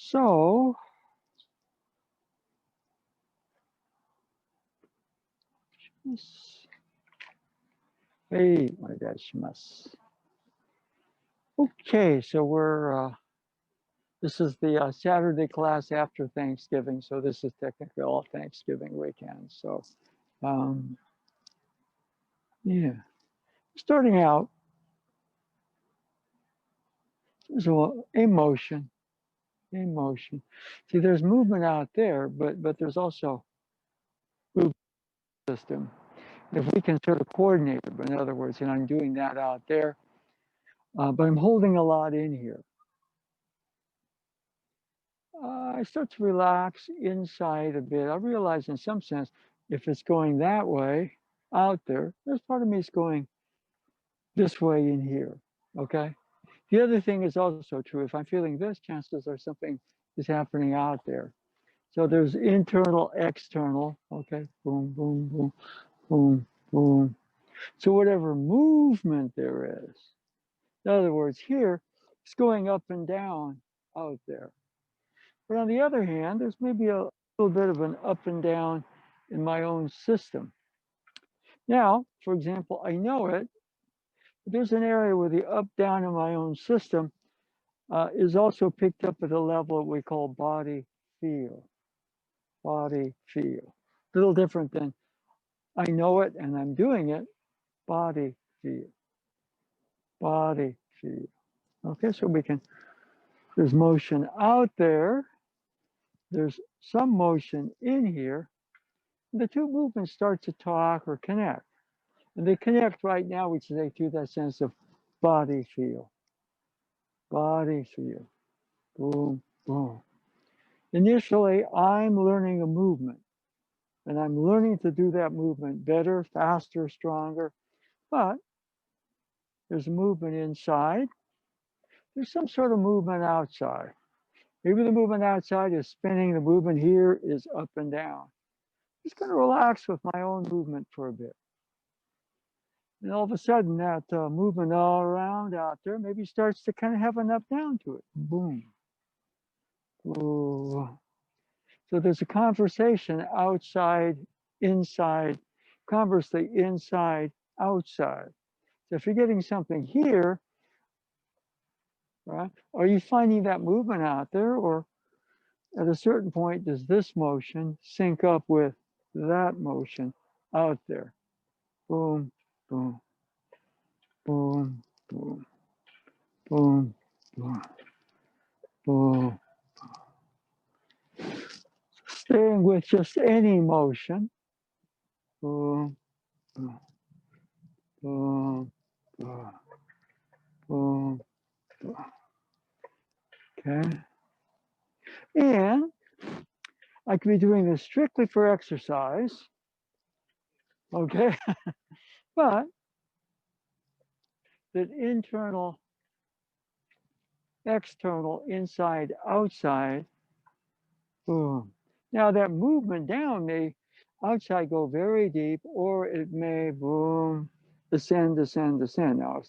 So, hey, okay, so this is the Saturday class after Thanksgiving, so this is technically all Thanksgiving weekend. So, yeah, starting out, so emotion. See, there's movement out there, but there's also movement system. If we can sort of coordinate it, but in other words, and I'm doing that out there, but I'm holding a lot in here. I start to relax inside a bit. I realize in some sense, if it's going that way out there, there's part of me is going this way in here, okay? The other thing is also true. If I'm feeling this, chances are something is happening out there. So there's internal, external, okay? Boom, boom, boom, boom, boom. So whatever movement there is, in other words, here, it's going up and down out there. But on the other hand, there's maybe a little bit of an up and down in my own system. Now, for example, I know it, but there's an area where the up down in my own system is also picked up at a level we call body feel. Body feel. A little different than I know it and I'm doing it. Body feel. Body feel. Okay, so there's motion out there. There's some motion in here. The two movements start to talk or connect. And they connect right now, we say, through that sense of body feel. Body feel. Boom, boom. Initially, I'm learning a movement. And I'm learning to do that movement better, faster, stronger. But there's a movement inside. There's some sort of movement outside. Maybe the movement outside is spinning. The movement here is up and down. Just going to relax with my own movement for a bit. And all of a sudden, that movement all around out there maybe starts to kind of have an up down to it. Boom. Ooh. So there's a conversation outside, inside, conversely inside, outside. So if you're getting something here, right, are you finding that movement out there? Or at a certain point, does this motion sync up with that motion out there? Boom, boom, boom, boom, boom, boom, boom. Staying with just any motion. Boom, boom, boom, boom, boom, boom. Okay. And I could be doing this strictly for exercise. Okay. But that internal, external, inside, outside. Boom. Now that movement down may outside go very deep, or it may boom, descend, descend, descend. Now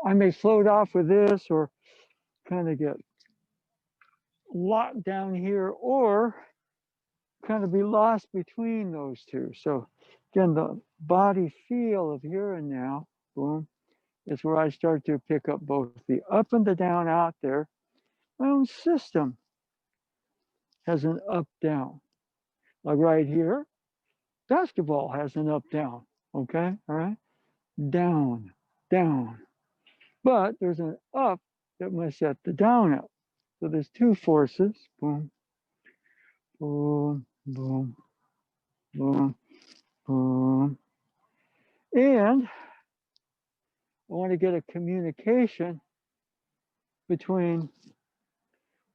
I may float off with this or kind of get locked down here or kind of be lost between those two. So again, the body feel of here and now, boom, is where I start to pick up both the up and the down out there. My own system has an up down. Like right here, basketball has an up down. Okay, all right, down, down. But there's an up that must set the down up. So there's two forces, boom, boom, boom, boom, boom. And I want to get a communication between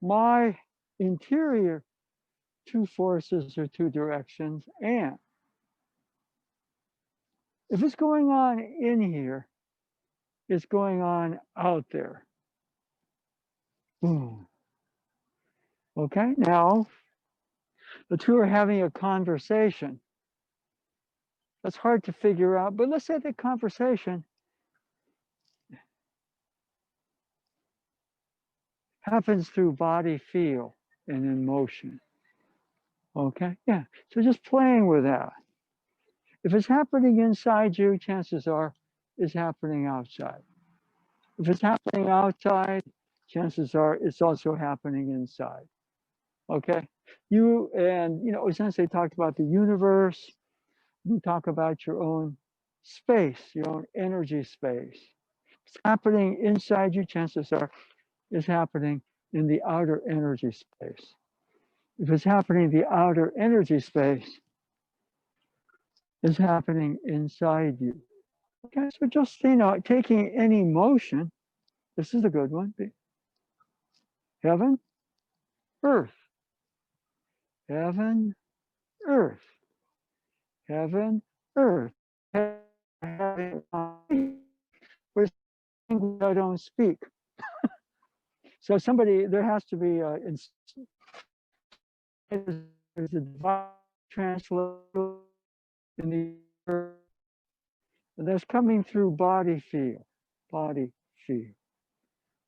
my interior two forces or two directions. And if it's going on in here, it's going on out there. Boom. Okay, now the two are having a conversation. That's hard to figure out, but let's say the conversation happens through body feel and in motion. Okay? Yeah. So just playing with that. If it's happening inside you, chances are it's happening outside. If it's happening outside, chances are it's also happening inside. Okay? Sensei talked about the universe. You talk about your own space, your own energy space. It's happening inside you, chances are it's happening in the outer energy space. If it's happening in the outer energy space, it's happening inside you. Okay, so just taking any motion, this is a good one. Heaven, earth, heaven, earth, heaven, earth. Where's language I don't speak? So there has to be there's a divine translator in the earth, and that's coming through body feel, body feel.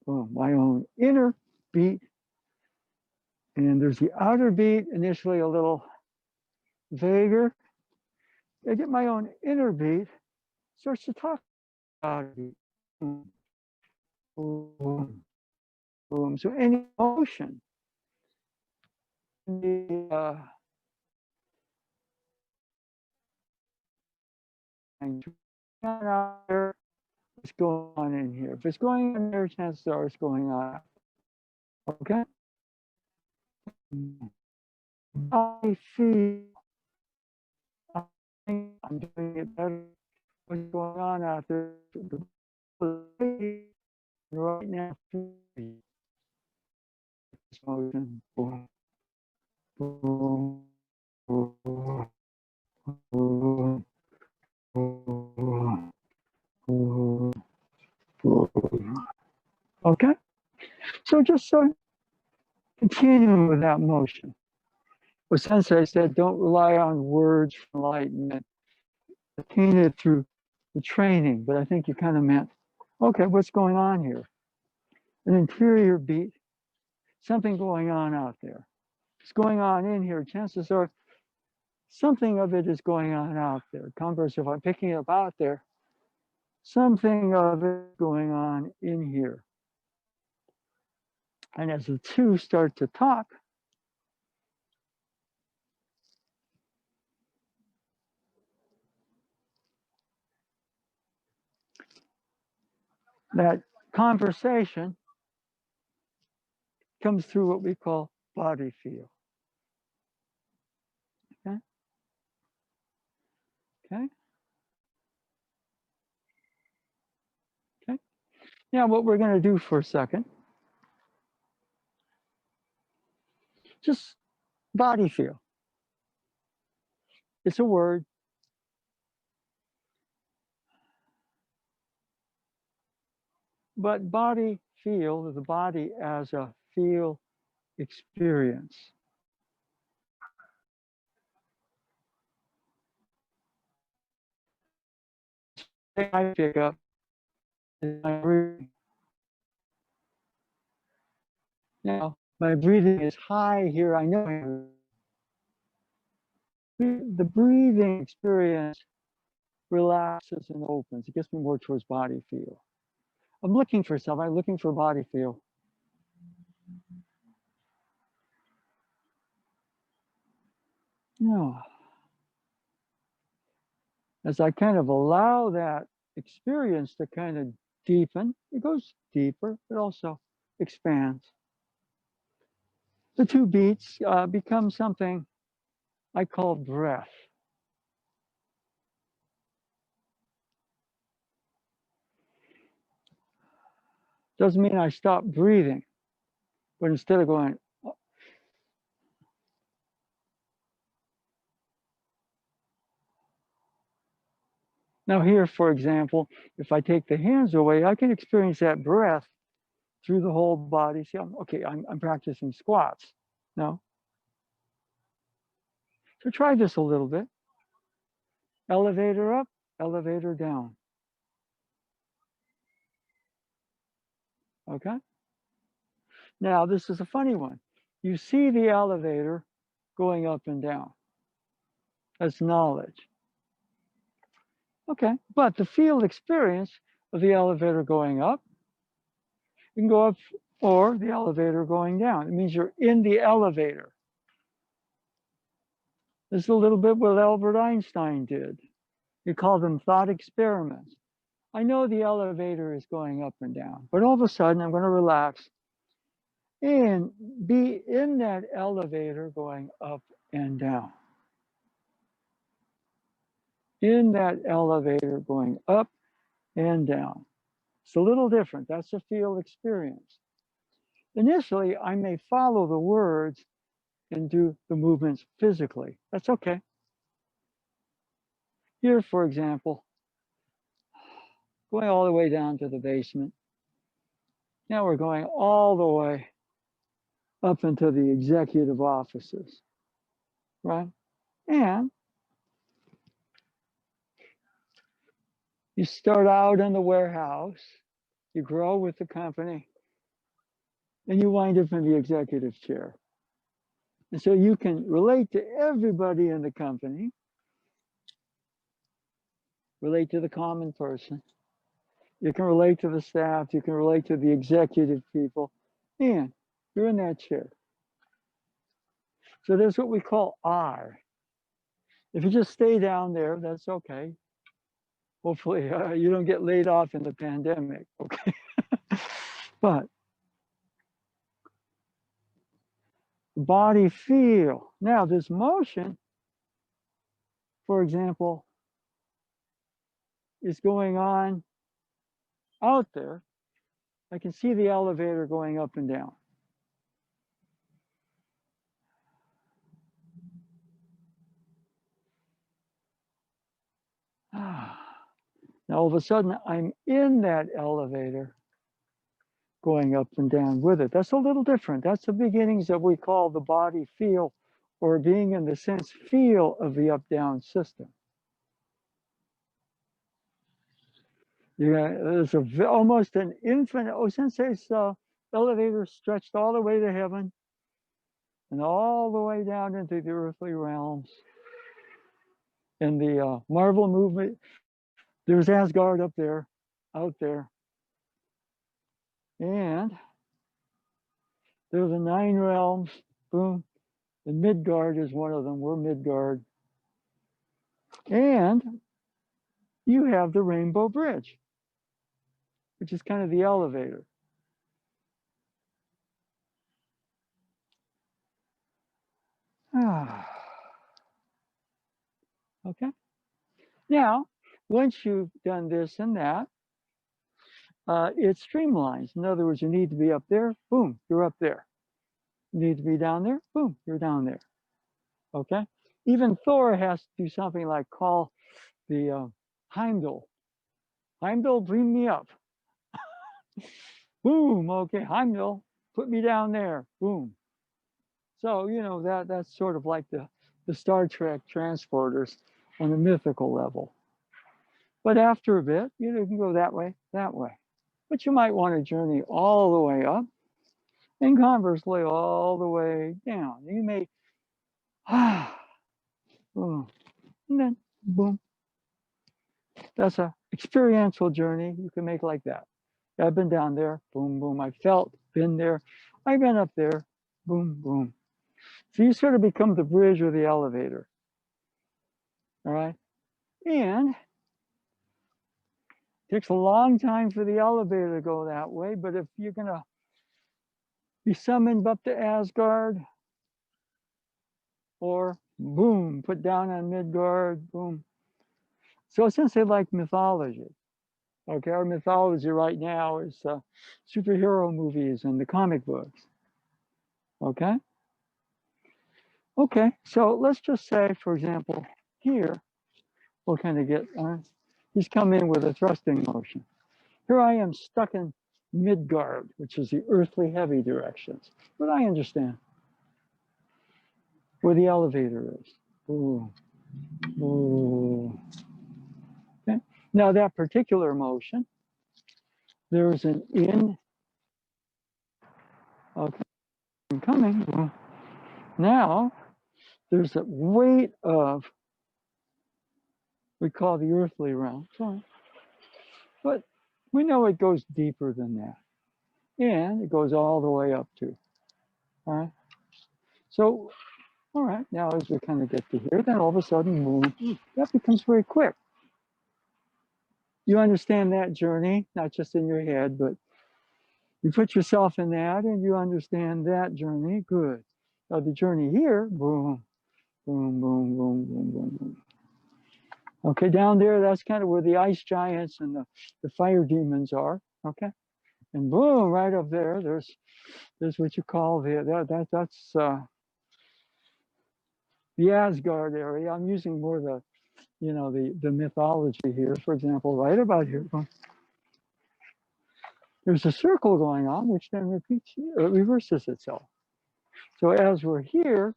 Boom, my own inner beat, and there's the outer beat, initially a little vaguer. I get my own inner beat, starts to talk about it. Boom, boom, boom. So any emotion, the out there, what's going on in here? If it's going on there, chances are it's going on. Okay? I feel I'm doing it better. What's going on out there? Right now, motion. Boom, boom, boom, boom, boom, boom. Okay? So just continuing with that motion. Well, Sensei said, don't rely on words for enlightenment. Attain it through the training. But I think you kind of meant, okay, what's going on here? An interior beat, something going on out there. It's going on in here. Chances are something of it is going on out there. Conversely, if I'm picking it up out there, something of it going on in here. And as the two start to talk, that conversation comes through what we call body feel. Okay? Okay? Okay? Now, what we're going to do for a second, just body feel. It's a word. But body feel, the body as a feel experience. I pick up is my breathing. Now, my breathing is high here. I know the breathing experience relaxes and opens. It gets me more towards body feel. I'm looking for something. I'm looking for body feel. No. As I kind of allow that experience to kind of deepen, it goes deeper, it also expands. The two beats become something I call breath. Doesn't mean I stop breathing, but instead of going, now here, for example, if I take the hands away, I can experience that breath through the whole body. See, I'm practicing squats. No. So try this a little bit. Elevator up, elevator down. Okay? Now, this is a funny one. You see the elevator going up and down. That's knowledge. Okay, but the field experience of the elevator going up, you can go up, or the elevator going down. It means you're in the elevator. This is a little bit what Albert Einstein did. He called them thought experiments. I know the elevator is going up and down, but all of a sudden I'm going to relax and be in that elevator going up and down. In that elevator going up and down. It's a little different. That's a field experience. Initially, I may follow the words and do the movements physically. That's okay. Here, for example, going all the way down to the basement. Now we're going all the way up into the executive offices, right? And you start out in the warehouse, you grow with the company, and you wind up in the executive chair. And so you can relate to everybody in the company, relate to the common person. You can relate to the staff, you can relate to the executive people, and you're in that chair. So there's what we call R. If you just stay down there, that's okay. Hopefully you don't get laid off in the pandemic, okay? But body feel. Now this motion, for example, is going on out there. I can see the elevator going up and down. Now all of a sudden I'm in that elevator going up and down with it. That's a little different. That's the beginnings of what we call the body feel, or being in the sense feel of the up-down system. There's almost an infinite, Sensei's elevator stretched all the way to heaven and all the way down into the earthly realms. In the Marvel movement, there's Asgard up there, out there. And there's the 9 realms, boom. And Midgard is one of them. We're Midgard. And you have the Rainbow Bridge, which is kind of the elevator. Okay. Now, once you've done this and that, it streamlines. In other words, you need to be up there, boom, you're up there. You need to be down there, boom, you're down there. Okay? Even Thor has to do something like call the Heimdall. Heimdall, bring me up. Boom, okay, Heimdall, put me down there, boom. So, you know, that's sort of like the Star Trek transporters on a mythical level. But after a bit, you can go that way. But you might want to journey all the way up, and conversely, all the way down. You may, boom, and then boom. That's an experiential journey you can make like that. I've been down there, boom, boom. I felt, been there. I've been up there, boom, boom. So you sort of become the bridge or the elevator. All right? And it takes a long time for the elevator to go that way, but if you're going to be summoned up to Asgard, or boom, put down on Midgard, boom. So essentially like mythology. Okay, our mythology right now is superhero movies and the comic books. Okay? Okay, so let's just say, for example, here, we'll kind of get, he's come in with a thrusting motion. Here I am stuck in Midgard, which is the earthly heavy directions. But I understand where the elevator is. Ooh, ooh. Okay. Now that particular motion, there's an in Okay, I'm coming. Boom. Now there's a weight of we call the earthly realm. So, but we know it goes deeper than that. And it goes all the way up to. All right. So, all right, now as we kind of get to here, then all of a sudden, boom, that becomes very quick. You understand that journey, not just in your head, but you put yourself in that and you understand that journey. Good. Now the journey here, boom, boom, boom, boom, boom, boom, boom. Okay, down there, that's kind of where the ice giants and the fire demons are. Okay. And boom, right up there, there's what you call that's the Asgard area. I'm using more the mythology here. For example, right about here, there's a circle going on, which then reverses itself. So as we're here,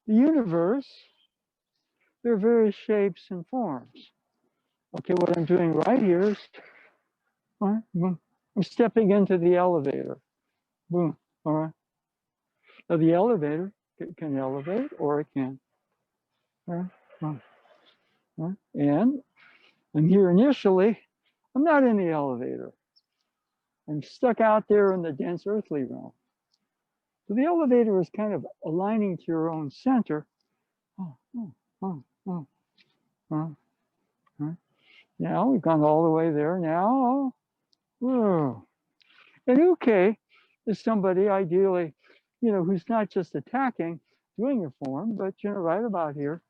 the universe, there are various shapes and forms. Okay, what I'm doing right here is, all right, boom, I'm stepping into the elevator. Boom, all right. Now the elevator can elevate or it can. All right, boom, all right. And I'm here initially. I'm not in the elevator. I'm stuck out there in the dense earthly realm. So the elevator is kind of aligning to your own center. Oh, oh, oh, oh, oh, oh. Now we've gone all the way there. Now, whoa. And Uke is somebody ideally, who's not just attacking, doing a form, but right about here,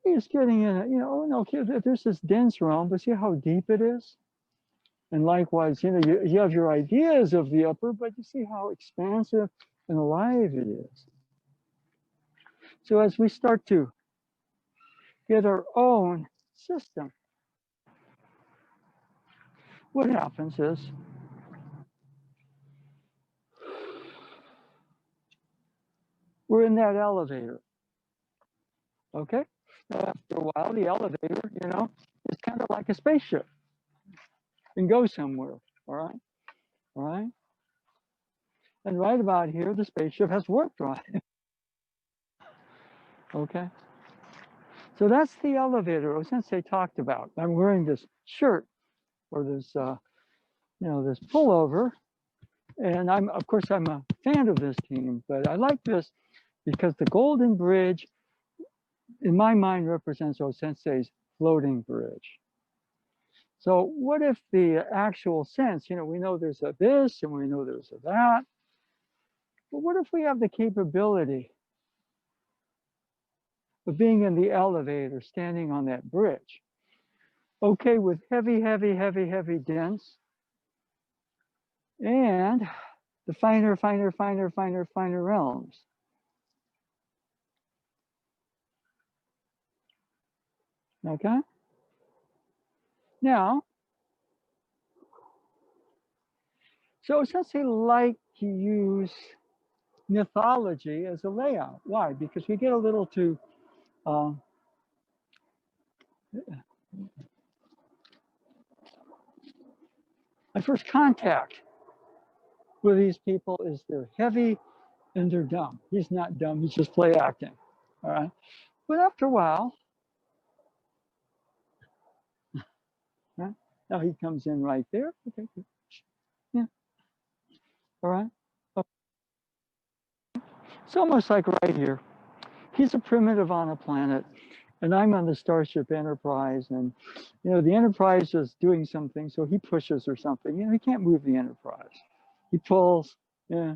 he's getting in. Okay, there's this dense realm, but see how deep it is. And likewise, you have your ideas of the upper, but you see how expansive and alive it is. So as we start to get our own system, what happens is we're in that elevator. Okay? Now, after a while, the elevator, is kind of like a spaceship and goes somewhere. All right? All right? And right about here, the spaceship has warp drive. Okay? So that's the elevator Sensei talked about. I'm wearing this shirt or this, this pullover. And of course, I'm a fan of this team, but I like this because the Golden Bridge, in my mind, represents Sensei's floating bridge. So what if the actual sense, we know there's a this and we know there's a that, but what if we have the capability of being in the elevator, standing on that bridge? Okay, with heavy, heavy, heavy, heavy dense, and the finer, finer, finer, finer, finer realms. Okay? Now, so Sensei like to use mythology as a layout. Why? Because we get a little too my first contact with these people is they're heavy and they're dumb. He's not dumb, he's just play acting. All right. But after a while, right? Now he comes in right there. Okay. Yeah. All right. It's almost like right here. He's a primitive on a planet, and I'm on the Starship Enterprise, and the Enterprise is doing something, so he pushes or something. He can't move the Enterprise. He pulls. Yeah.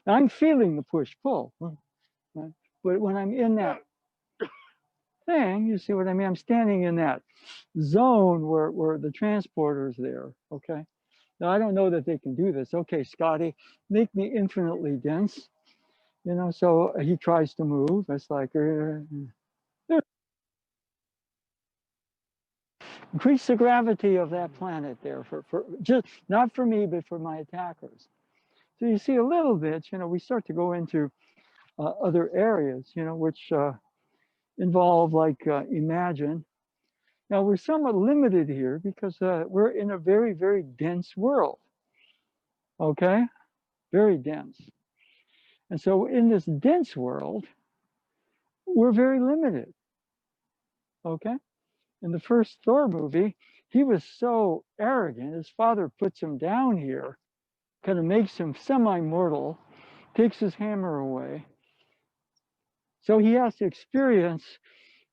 I'm feeling the push-pull. Right? But when I'm in that thing, you see what I mean? I'm standing in that zone where the transporter's there. Okay. Now I don't know that they can do this. Okay, Scotty, make me infinitely dense. So he tries to move. It's like increase the gravity of that planet there for just not for me, but for my attackers. So you see a little bit, we start to go into other areas, which involve like imagine Now we're somewhat limited here because we're in a very, very dense world. Okay, very dense. And so in this dense world, we're very limited. Okay. In the first Thor movie, he was so arrogant. His father puts him down here, kind of makes him semi-mortal, takes his hammer away. So he has to experience,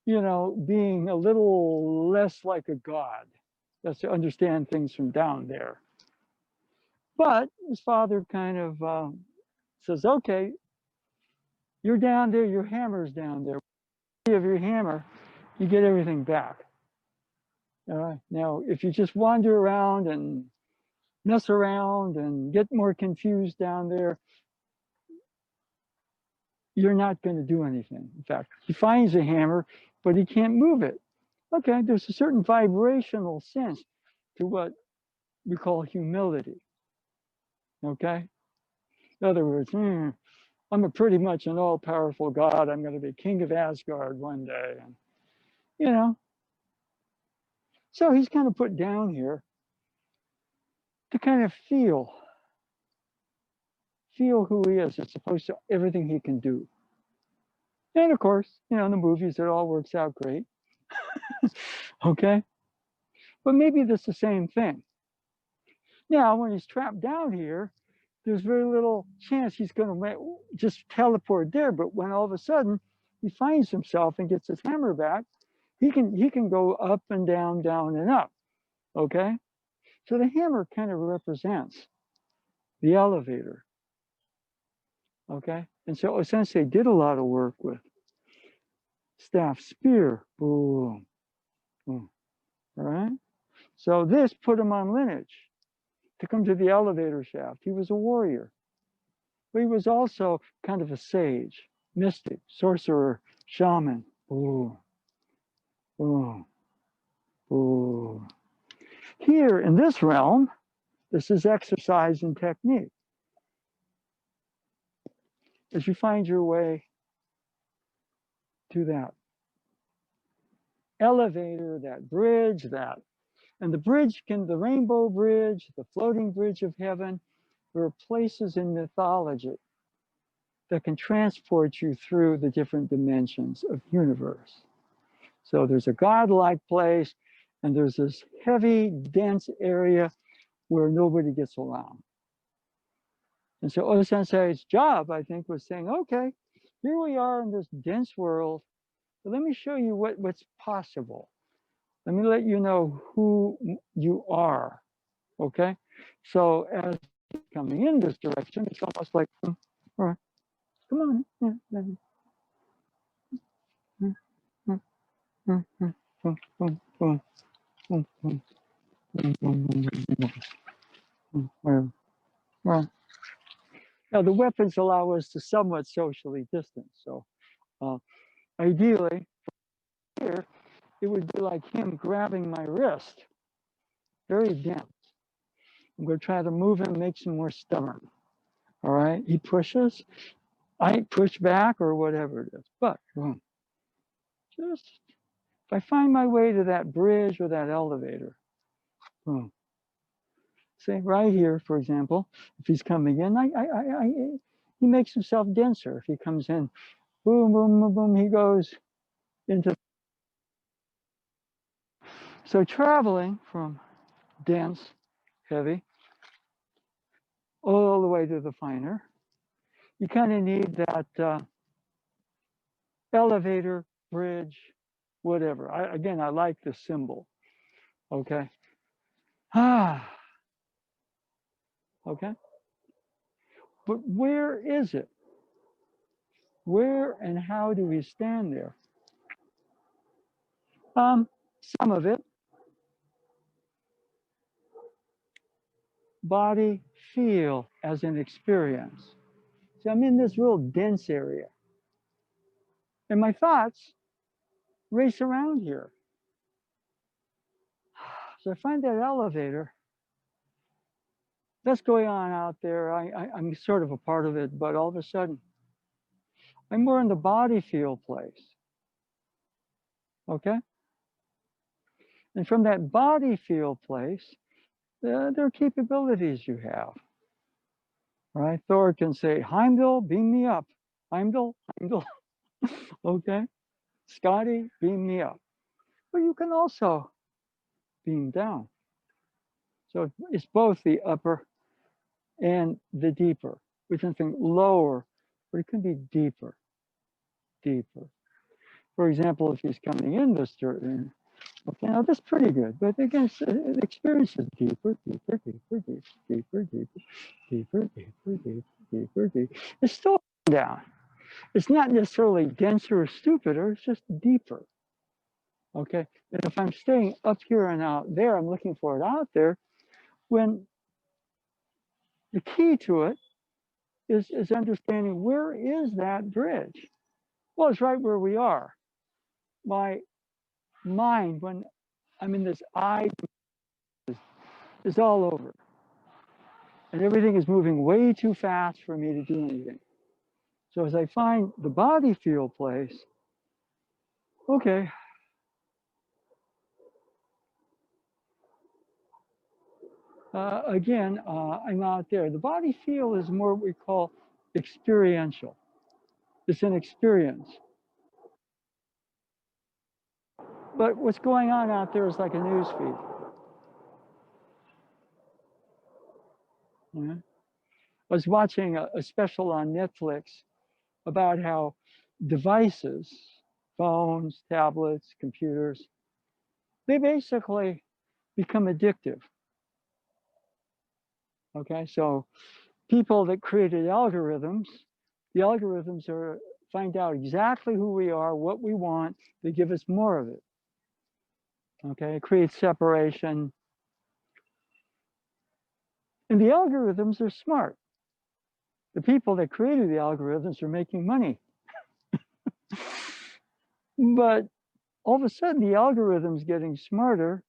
being a little less like a god. That's to understand things from down there. But his father kind of says, okay, you're down there, your hammer's down there. Of your hammer, you get everything back. All right. Now, if you just wander around and mess around and get more confused down there, you're not going to do anything. In fact, he finds a hammer, but he can't move it. Okay, there's a certain vibrational sense to what we call humility. Okay? In other words, I'm a pretty much an all-powerful God. I'm going to be king of Asgard one day. And, you know, so he's kind of put down here to kind of feel who he is as opposed to everything he can do. And of course, in the movies, it all works out great. Okay? But maybe that's the same thing. Now, when he's trapped down here, there's very little chance he's going to just teleport there. But when all of a sudden he finds himself and gets his hammer back, he can go up and down, down and up. Okay? So the hammer kind of represents the elevator. Okay? And so Sensei did a lot of work with staff, spear, boom, boom. All right? So this put him on lineage to come to the elevator shaft. He was a warrior, but he was also kind of a sage, mystic, sorcerer, shaman. Ooh, ooh, ooh. Here in this realm, this is exercise and technique. As you find your way to that elevator, that bridge, and the bridge the rainbow bridge, the floating bridge of heaven, there are places in mythology that can transport you through the different dimensions of universe. So there's a godlike place, and there's this heavy, dense area where nobody gets along. And so Oda Sensei's job, I think, was saying, okay, here we are in this dense world, but let me show you what's possible. Let me let you know who you are, okay? So as coming in this direction, it's almost like, all right, come on. Well, now the weapons allow us to somewhat socially distance. So ideally, here, it would be like him grabbing my wrist, very dense. I'm going to try to move him, makes him more stubborn. All right, he pushes, I push back or whatever it is. But just if I find my way to that bridge or that elevator, boom. Say right here, for example, if he's coming in, he makes himself denser. If he comes in, boom, boom, boom, boom, he goes into. So traveling from dense, heavy, all the way to the finer, you kind of need that elevator, bridge, whatever. I like the symbol. Okay. Okay. But where is it? Where and how do we stand there? Some of it. Body, feel as an experience. So I'm in this real dense area. And my thoughts race around here. So I find that elevator. That's going on out there. I'm sort of a part of it, but all of a sudden, I'm more in the body feel place. Okay? And from that body field place, there are capabilities you have. Right? Thor can say, Heimdall, beam me up. Heimdall, Heimdall. Okay. Scotty, beam me up. But you can also beam down. So it's both the upper and the deeper. We can think lower, but it can be deeper, deeper. For example, if he's coming in this direction, okay, now that's pretty good. But again, the experience is deeper, deeper, deeper, deeper, deeper, deeper, deeper, deeper, deeper, deeper, deeper. It's still down. It's not necessarily denser or stupider, it's just deeper. Okay. And if I'm staying up here and out there, I'm looking for it out there, when the key to it is understanding, where is that bridge? Well, it's right where we are. My mind, when I'm in this eye, is all over. And everything is moving way too fast for me to do anything. So as I find the body field place, okay, again, I'm out there. The body field is more what we call experiential. It's an experience. But what's going on out there is like a news feed. Yeah. I was watching a special on Netflix about how devices, phones, tablets, computers, they basically become addictive. Okay, so people that created algorithms, the algorithms are find out exactly who we are, what we want, they give us more of it. Okay, it creates separation. And the algorithms are smart. The people that created the algorithms are making money. But all of a sudden, the algorithm's getting smarter.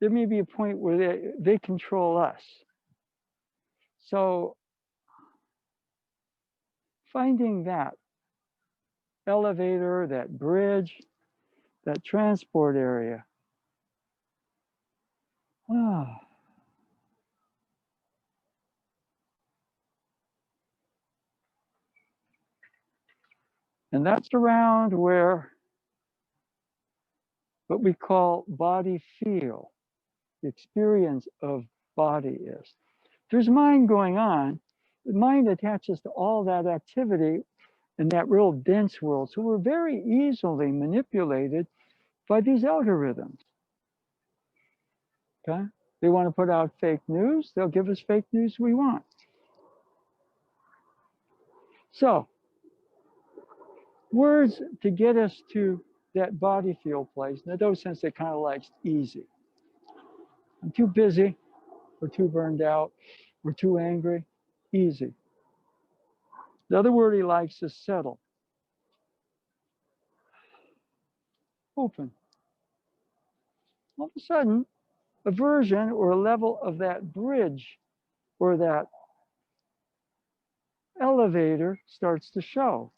There may be a point where they control us. So finding that elevator, that bridge, that transport area. Ah. And that's around where what we call body feel, the experience of body is. There's mind going on. The mind attaches to all that activity in that real dense world. So we're very easily manipulated by these algorithms. Okay? They want to put out fake news, they'll give us fake news we want. So, words to get us to that body feel place. In those sense, they kind of like easy. I'm too busy, we're too burned out, we're too angry. Easy. The other word he likes is settle. Open. All of a sudden, a version or a level of that bridge or that elevator starts to show.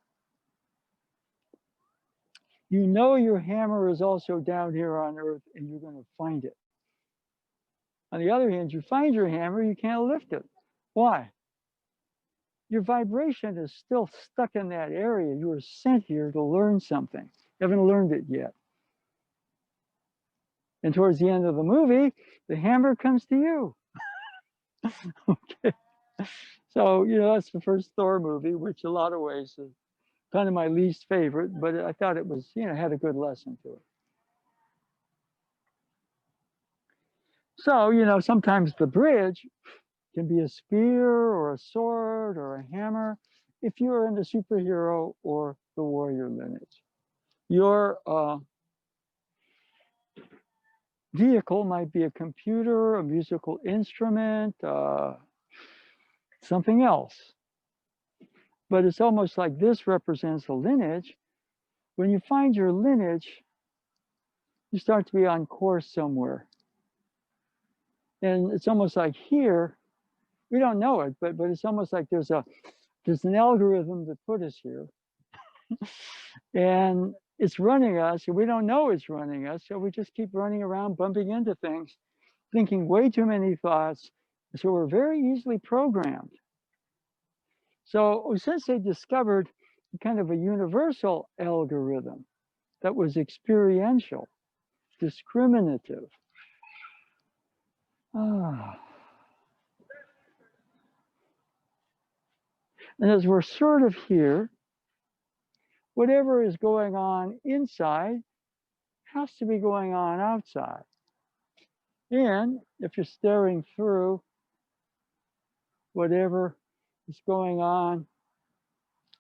You know your hammer is also down here on earth and you're going to find it. On the other hand, you find your hammer, you can't lift it. Why? Your vibration is still stuck in that area. You were sent here to learn something. You haven't learned it yet. And towards the end of the movie, the hammer comes to you. Okay. So, that's the first Thor movie, which in a lot of ways is kind of my least favorite, but I thought it was, had a good lesson to it. So, sometimes the bridge can be a spear or a sword or a hammer if you're in the superhero or the warrior lineage. Your vehicle might be a computer, a musical instrument, something else. But it's almost like this represents a lineage. When you find your lineage, you start to be on course somewhere. And it's almost like here, we don't know it, but it's almost like there's an algorithm that put us here. And it's running us and we don't know it's running us. So we just keep running around, bumping into things, thinking way too many thoughts. So we're very easily programmed. So since they discovered kind of a universal algorithm that was experiential, discriminative. And as we're sort of here, whatever is going on inside has to be going on outside. And if you're staring through whatever is going on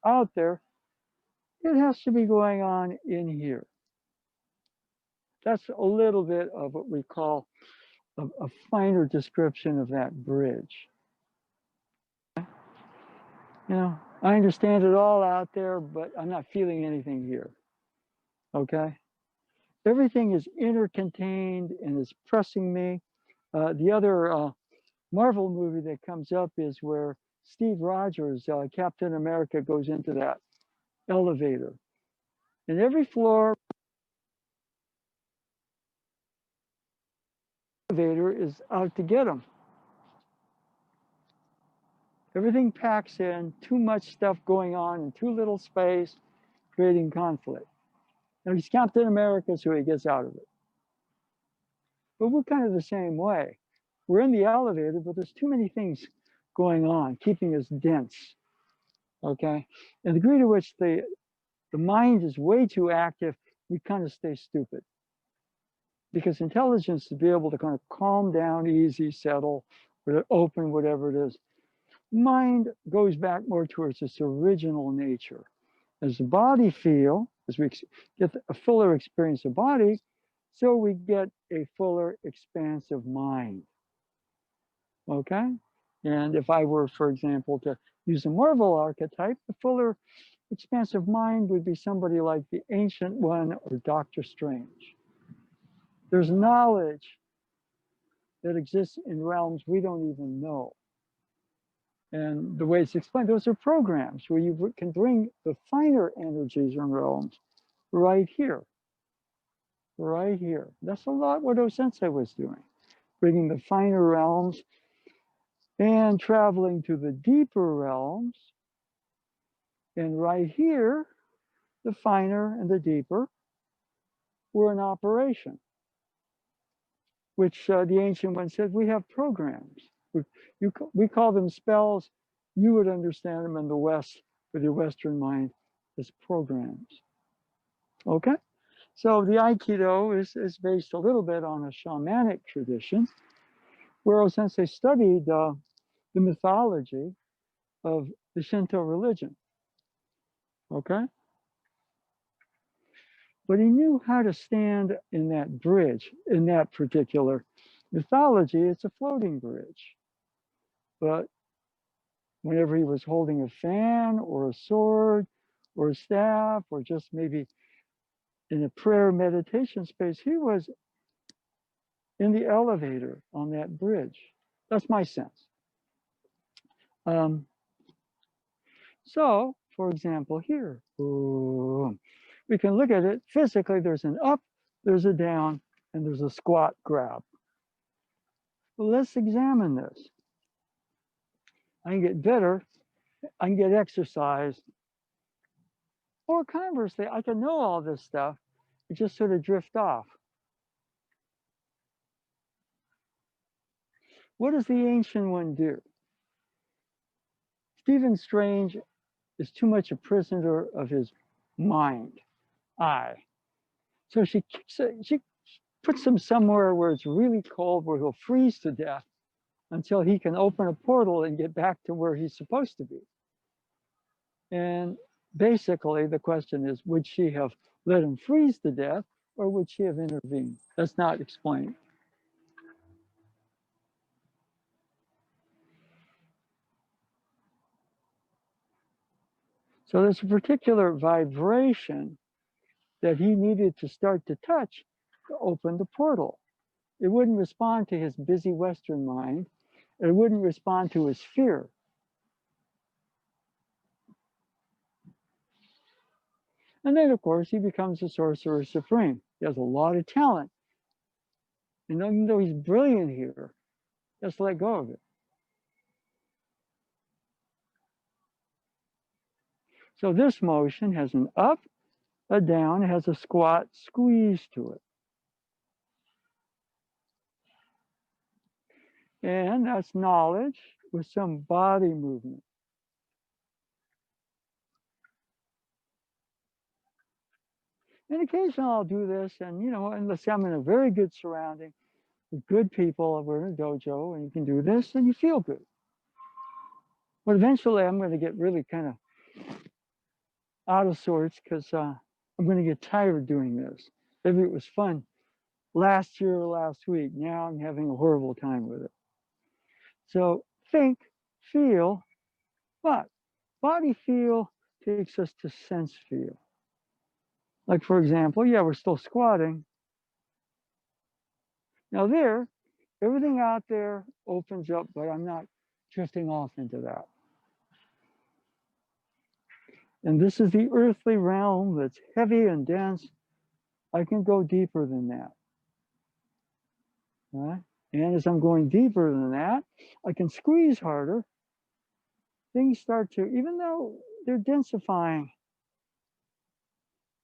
out there, it has to be going on in here. That's a little bit of what we call a finer description of that bridge. You know, I understand it all out there, but I'm not feeling anything here. Okay? Everything is intercontained and is pressing me. The other Marvel movie that comes up is where Steve Rogers, Captain America, goes into that elevator. And every floor elevator is out to get him. Everything packs in, too much stuff going on in too little space, creating conflict. Now he's Captain America, so he gets out of it. But we're kind of the same way. We're in the elevator, but there's too many things going on, keeping us dense. Okay? And the degree to which the mind is way too active, we kind of stay stupid. Because intelligence to be able to kind of calm down, easy, settle, open, whatever it is, mind goes back more towards its original nature. As the body feel, as we get a fuller experience of body, so we get a fuller, expansive mind. Okay? And if I were, for example, to use a Marvel archetype, the fuller, expansive mind would be somebody like the Ancient One or Doctor Strange. There's knowledge that exists in realms we don't even know. And the way it's explained, those are programs where you can bring the finer energies and realms right here. Right here. That's a lot what O-Sensei was doing. Bringing the finer realms and traveling to the deeper realms. And right here, the finer and the deeper were in operation, which the Ancient One said, we have programs. We call them spells. You would understand them in the West with your Western mind as programs. Okay? So the Aikido is based a little bit on a shamanic tradition, where O-Sensei studied the mythology of the Shinto religion. Okay? But he knew how to stand in that bridge, in that particular mythology. It's a floating bridge. But whenever he was holding a fan or a sword or a staff or just maybe in a prayer meditation space, he was in the elevator on that bridge. That's my sense. So, for example, here, we can look at it physically. There's an up, there's a down, and there's a squat grab. Well, let's examine this. I can get better, I can get exercised, or conversely, I can know all this stuff, it just sort of drift off. What does the Ancient One do? Stephen Strange is too much a prisoner of his mind, I. So she puts him somewhere where it's really cold, where he'll freeze to death until he can open a portal and get back to where he's supposed to be. And basically, the question is, would she have let him freeze to death, or would she have intervened? That's not explained. So there's a particular vibration that he needed to start to touch to open the portal. It wouldn't respond to his busy Western mind. It wouldn't respond to his fear. And then, of course, he becomes a sorcerer supreme. He has a lot of talent. And even though he's brilliant here, just let go of it. So this motion has an up, a down, it has a squat squeeze to it. And that's knowledge with some body movement. And occasionally I'll do this, and unless I'm in a very good surrounding with good people, we're in a dojo, and you can do this, and you feel good. But eventually I'm going to get really kind of out of sorts because I'm going to get tired of doing this. Maybe it was fun last year or last week. Now I'm having a horrible time with it. So think, feel, but body feel takes us to sense feel. Like, for example, yeah, we're still squatting. Now there, everything out there opens up, but I'm not drifting off into that. And this is the earthly realm that's heavy and dense. I can go deeper than that. Right? And as I'm going deeper than that, I can squeeze harder. Things start to, even though they're densifying,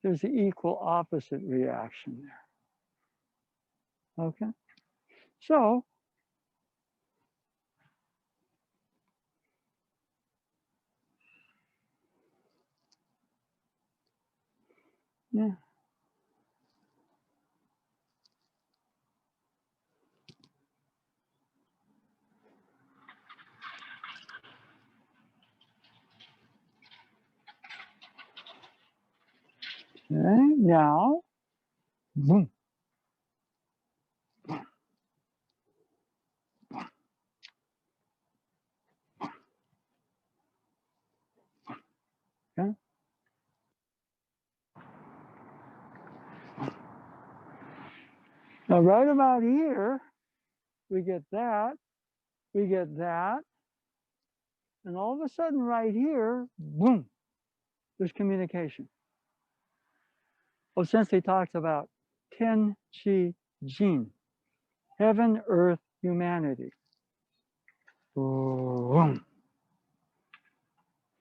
there's the equal opposite reaction there. Okay? So, yeah. Okay, now, boom. Okay? Now, right about here, we get that, and all of a sudden, right here, boom, there's communication. Well, Sensei talks about Ten Chi Jin, heaven, earth, humanity. Boom.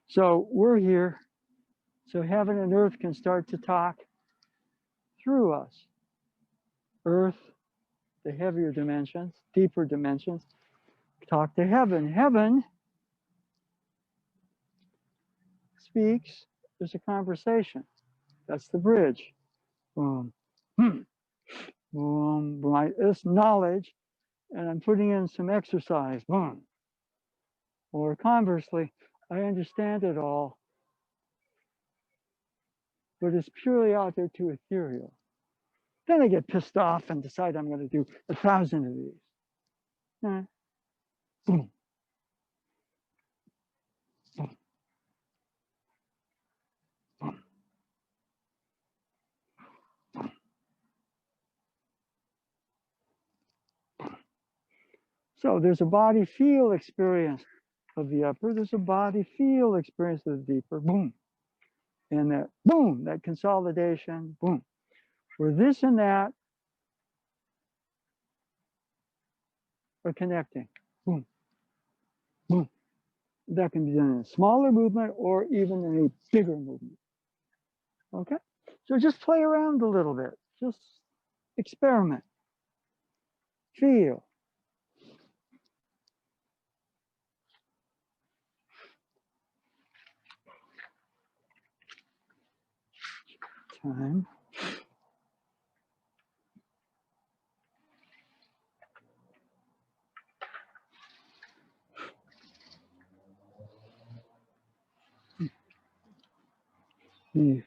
So we're here, so heaven and earth can start to talk through us. Earth, the heavier dimensions, deeper dimensions, talk to heaven. Heaven speaks, there's a conversation. That's the bridge. Boom. Boom. Boom. It's knowledge, and I'm putting in some exercise. Boom. Or conversely, I understand it all, but it's purely out there too ethereal. Then I get pissed off and decide I'm going to do 1,000 of these. Boom. Boom. Boom. So there's a body feel experience of the upper, there's a body feel experience of the deeper. Boom. And that boom, that consolidation, boom. Where this and that are connecting. Boom. Boom. That can be done in a smaller movement or even in a bigger movement. Okay? So just play around a little bit. Just experiment. Feel. Time. Hmm.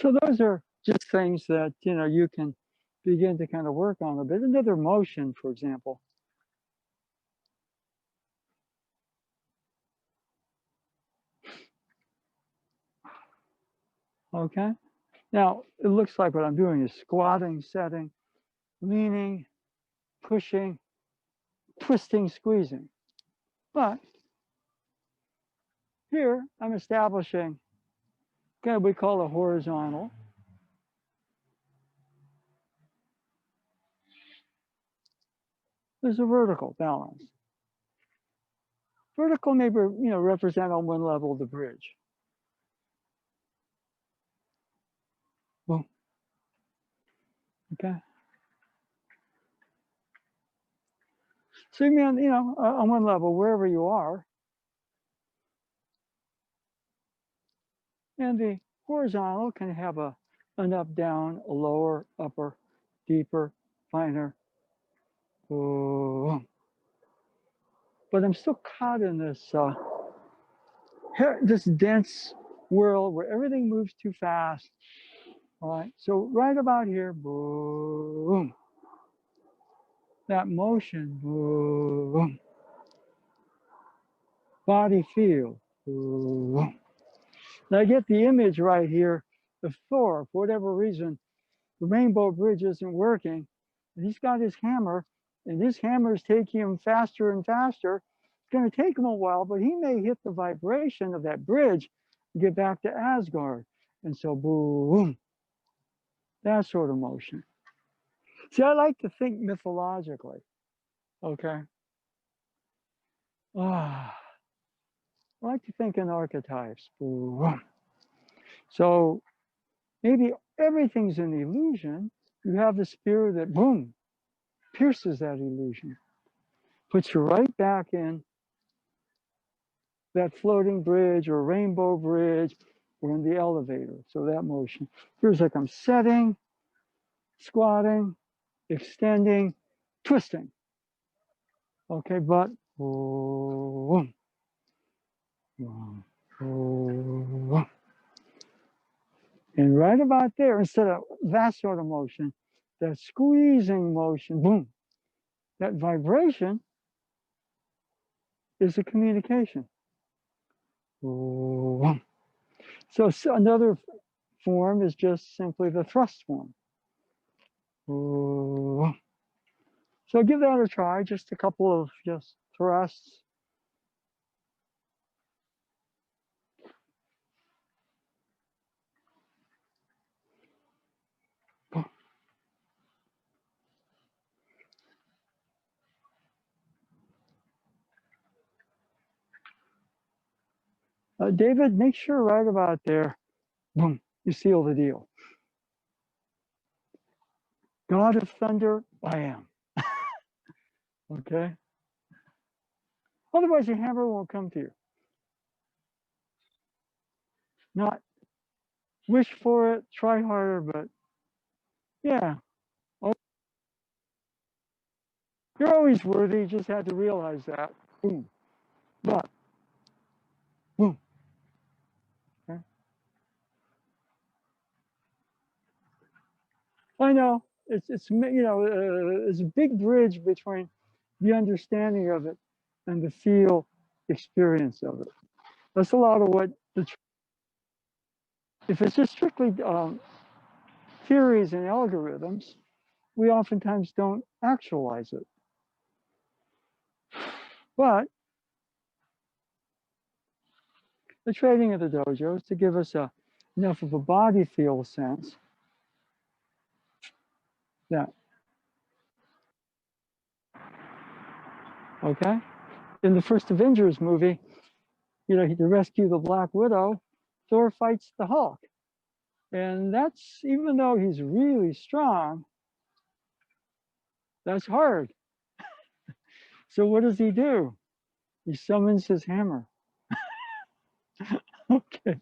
So those are just things that, you can begin to kind of work on a bit. Another motion, for example. Okay. Now, it looks like what I'm doing is squatting, setting, leaning, pushing, twisting, squeezing. But here, I'm establishing, okay, we call a horizontal. There's a vertical balance. Vertical may, represent on one level the bridge. Boom. Okay. So you mean, on one level, wherever you are, and the horizontal can have an up, down, a lower, upper, deeper, finer. Boom. But I'm still caught in this dense world where everything moves too fast. All right. So right about here, boom. That motion, boom. Body feel, boom. And I get the image right here of Thor. For whatever reason, the rainbow bridge isn't working. And he's got his hammer, and this hammer is taking him faster and faster. It's going to take him a while, but he may hit the vibration of that bridge and get back to Asgard. And so, boom, that sort of motion. See, I like to think mythologically. Okay. I like to think in archetypes. Boom. So maybe everything's an illusion. You have the spirit that, boom, pierces that illusion, puts you right back in that floating bridge or rainbow bridge or in the elevator. So that motion feels like I'm setting, squatting, extending, twisting. Okay, but boom, boom, boom. And right about there, instead of that sort of motion, that squeezing motion, boom, that vibration is a communication. Boom. So another form is just simply the thrust form. Boom. So give that a try, just a couple of just thrusts. David, make sure right about there, boom, you seal the deal. God of thunder, I am. Okay? Otherwise, your hammer won't come to you. Not wish for it, try harder, but yeah. Oh, you're always worthy, you just had to realize that. Boom. But, boom. Okay? I know. It's there's a big bridge between the understanding of it and the feel experience of it. That's a lot of what if it's just strictly theories and algorithms, we oftentimes don't actualize it. But the training of the dojo is to give us enough of a body feel sense that, okay? In the first Avengers movie, to rescue the Black Widow, Thor fights the Hulk. And that's, even though he's really strong, that's hard. So what does he do? He summons his hammer. Okay.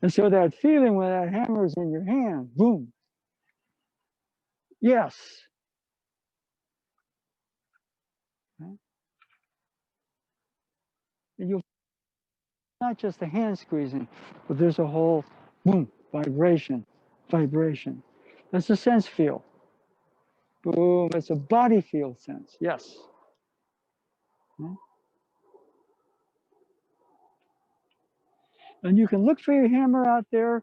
And so that feeling when that hammer is in your hand, boom. Yes. And you'll not just the hand squeezing, but there's a whole boom vibration vibration. That's a sense field. Boom, it's a body field sense, yes. And you can look for your hammer out there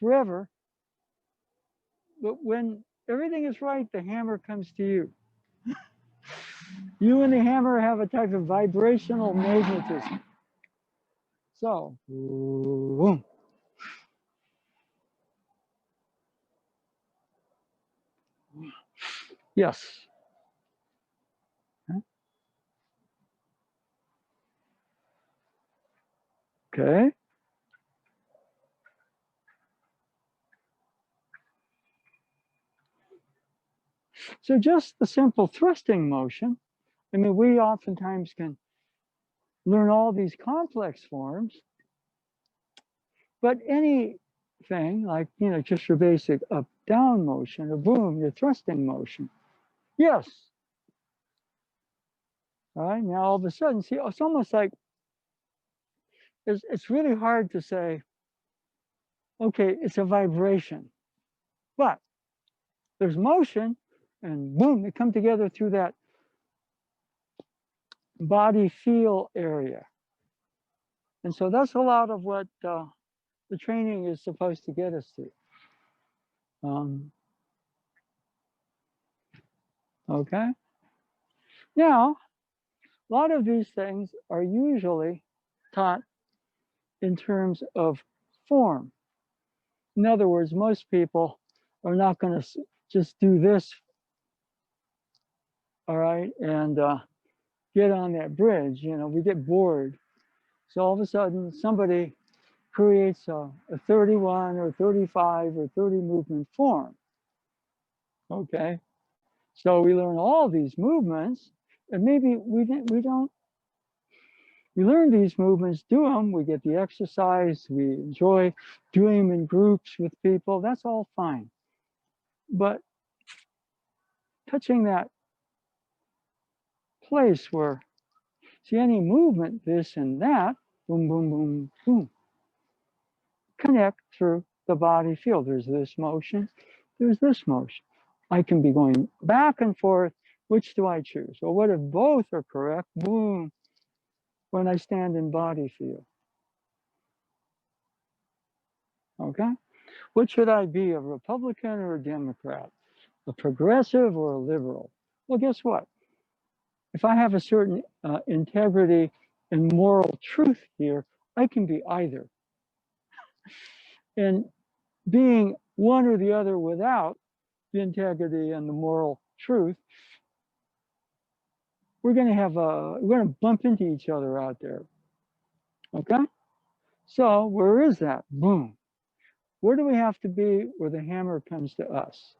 forever, but when everything is right, the hammer comes to you. You and the hammer have a type of vibrational magnetism. So, boom. Yes. Okay. So just the simple thrusting motion. I mean, we oftentimes can learn all these complex forms, but anything like, just your basic up down motion or boom, your thrusting motion. Yes. All right. Now all of a sudden, see, it's almost like it's really hard to say, okay, it's a vibration, but there's motion and boom, they come together through that body feel area. And so that's a lot of what the training is supposed to get us to. Okay. Now, a lot of these things are usually taught in terms of form. In other words, most people are not going to just do this, all right, and get on that bridge. We get bored. So all of a sudden, somebody creates a 31 or 35 or 30 movement form. Okay. So we learn all these movements, and maybe we learn these movements, do them, we get the exercise, we enjoy doing them in groups with people, that's all fine. But touching that place where, see any movement, this and that, boom, boom, boom, boom, connect through the body field. There's this motion, there's this motion. I can be going back and forth. Which do I choose? Well, what if both are correct? Boom, when I stand in body field. Okay? What should I be, a Republican or a Democrat? A progressive or a liberal? Well, guess what? If I have a certain integrity and moral truth here, I can be either. And being one or the other without the integrity and the moral truth, we're going to bump into each other out there. Okay? So where is that? Boom. Where do we have to be where the hammer comes to us?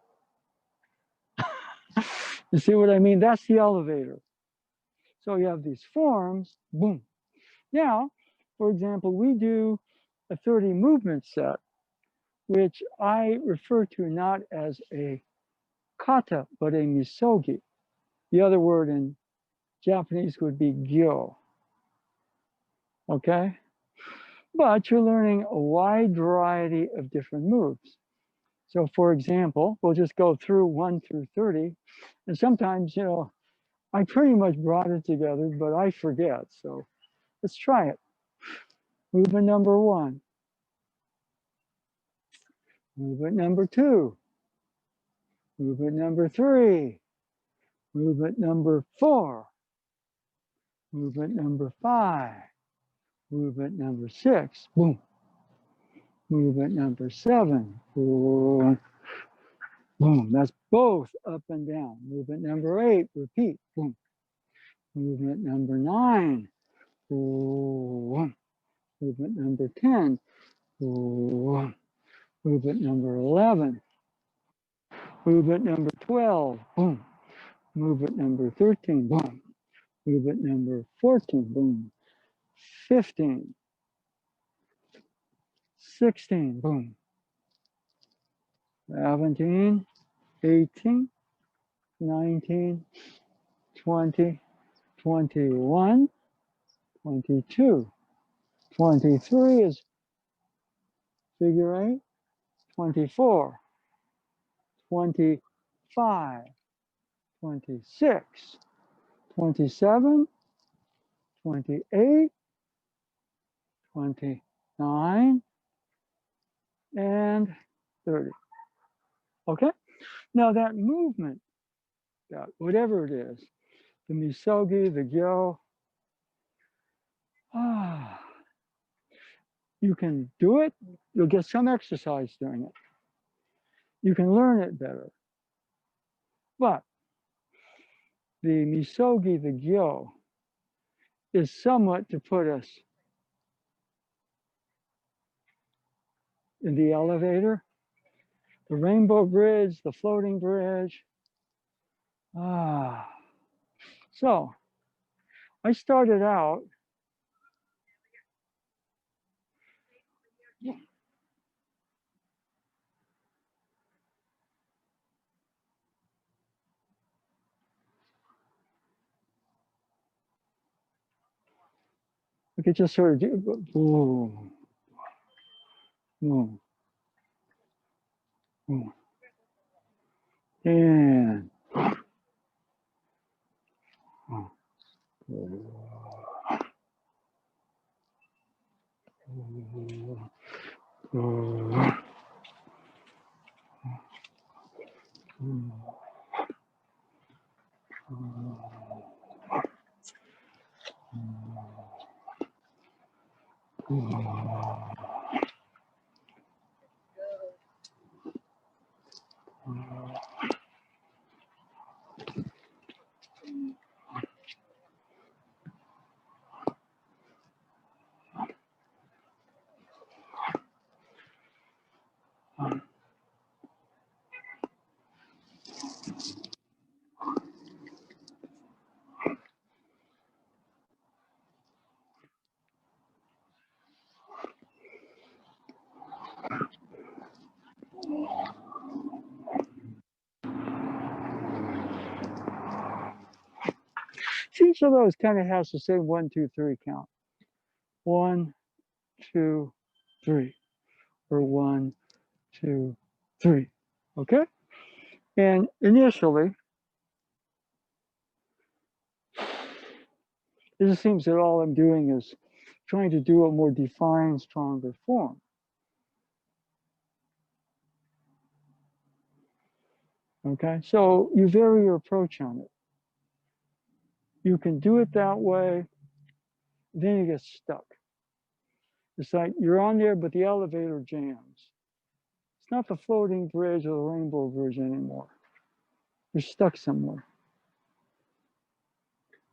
You see what I mean? That's the elevator. So you have these forms, boom. Now, for example, we do a 30 movement set, which I refer to not as a kata, but a misogi. The other word in Japanese would be gyo. Okay? But you're learning a wide variety of different moves. So for example, we'll just go through 1 through 30. And sometimes, I pretty much brought it together, but I forget. So let's try it. Movement number 1. Movement number 2. Movement number 3. Movement number 4. Movement number 5. Movement number 6. Boom. Movement number 7. Boom. Boom. That's both up and down. Movement number 8. Repeat. Boom. Movement number 9. Boom. Movement number 10. Boom. Movement number 11. Movement number 12. Boom. Movement number 13. Boom. Movement number 14. Boom. 15. 16. Boom. 17. 18. 19. 20. 21. 22. 23 is figure 8. 24. 25, 26, 27, 28, 29, and 30. Okay? Now that movement, that whatever it is, the misogi, the gyo, you can do it. You'll get some exercise doing it. You can learn it better. But the misogi, the gyo, is somewhat to put us in the elevator, the rainbow bridge, the floating bridge. So I started out. We could just sort of do boom, boom, boom, and each of those kind of has the same 1, 2, 3 count. 1, 2, 3, or 1, 2, 3. Okay? And initially, it just seems that all I'm doing is trying to do a more defined, stronger form. Okay? So you vary your approach on it. You can do it that way, then you get stuck. It's like you're on there, but the elevator jams. It's not the floating bridge or the rainbow bridge anymore. You're stuck somewhere.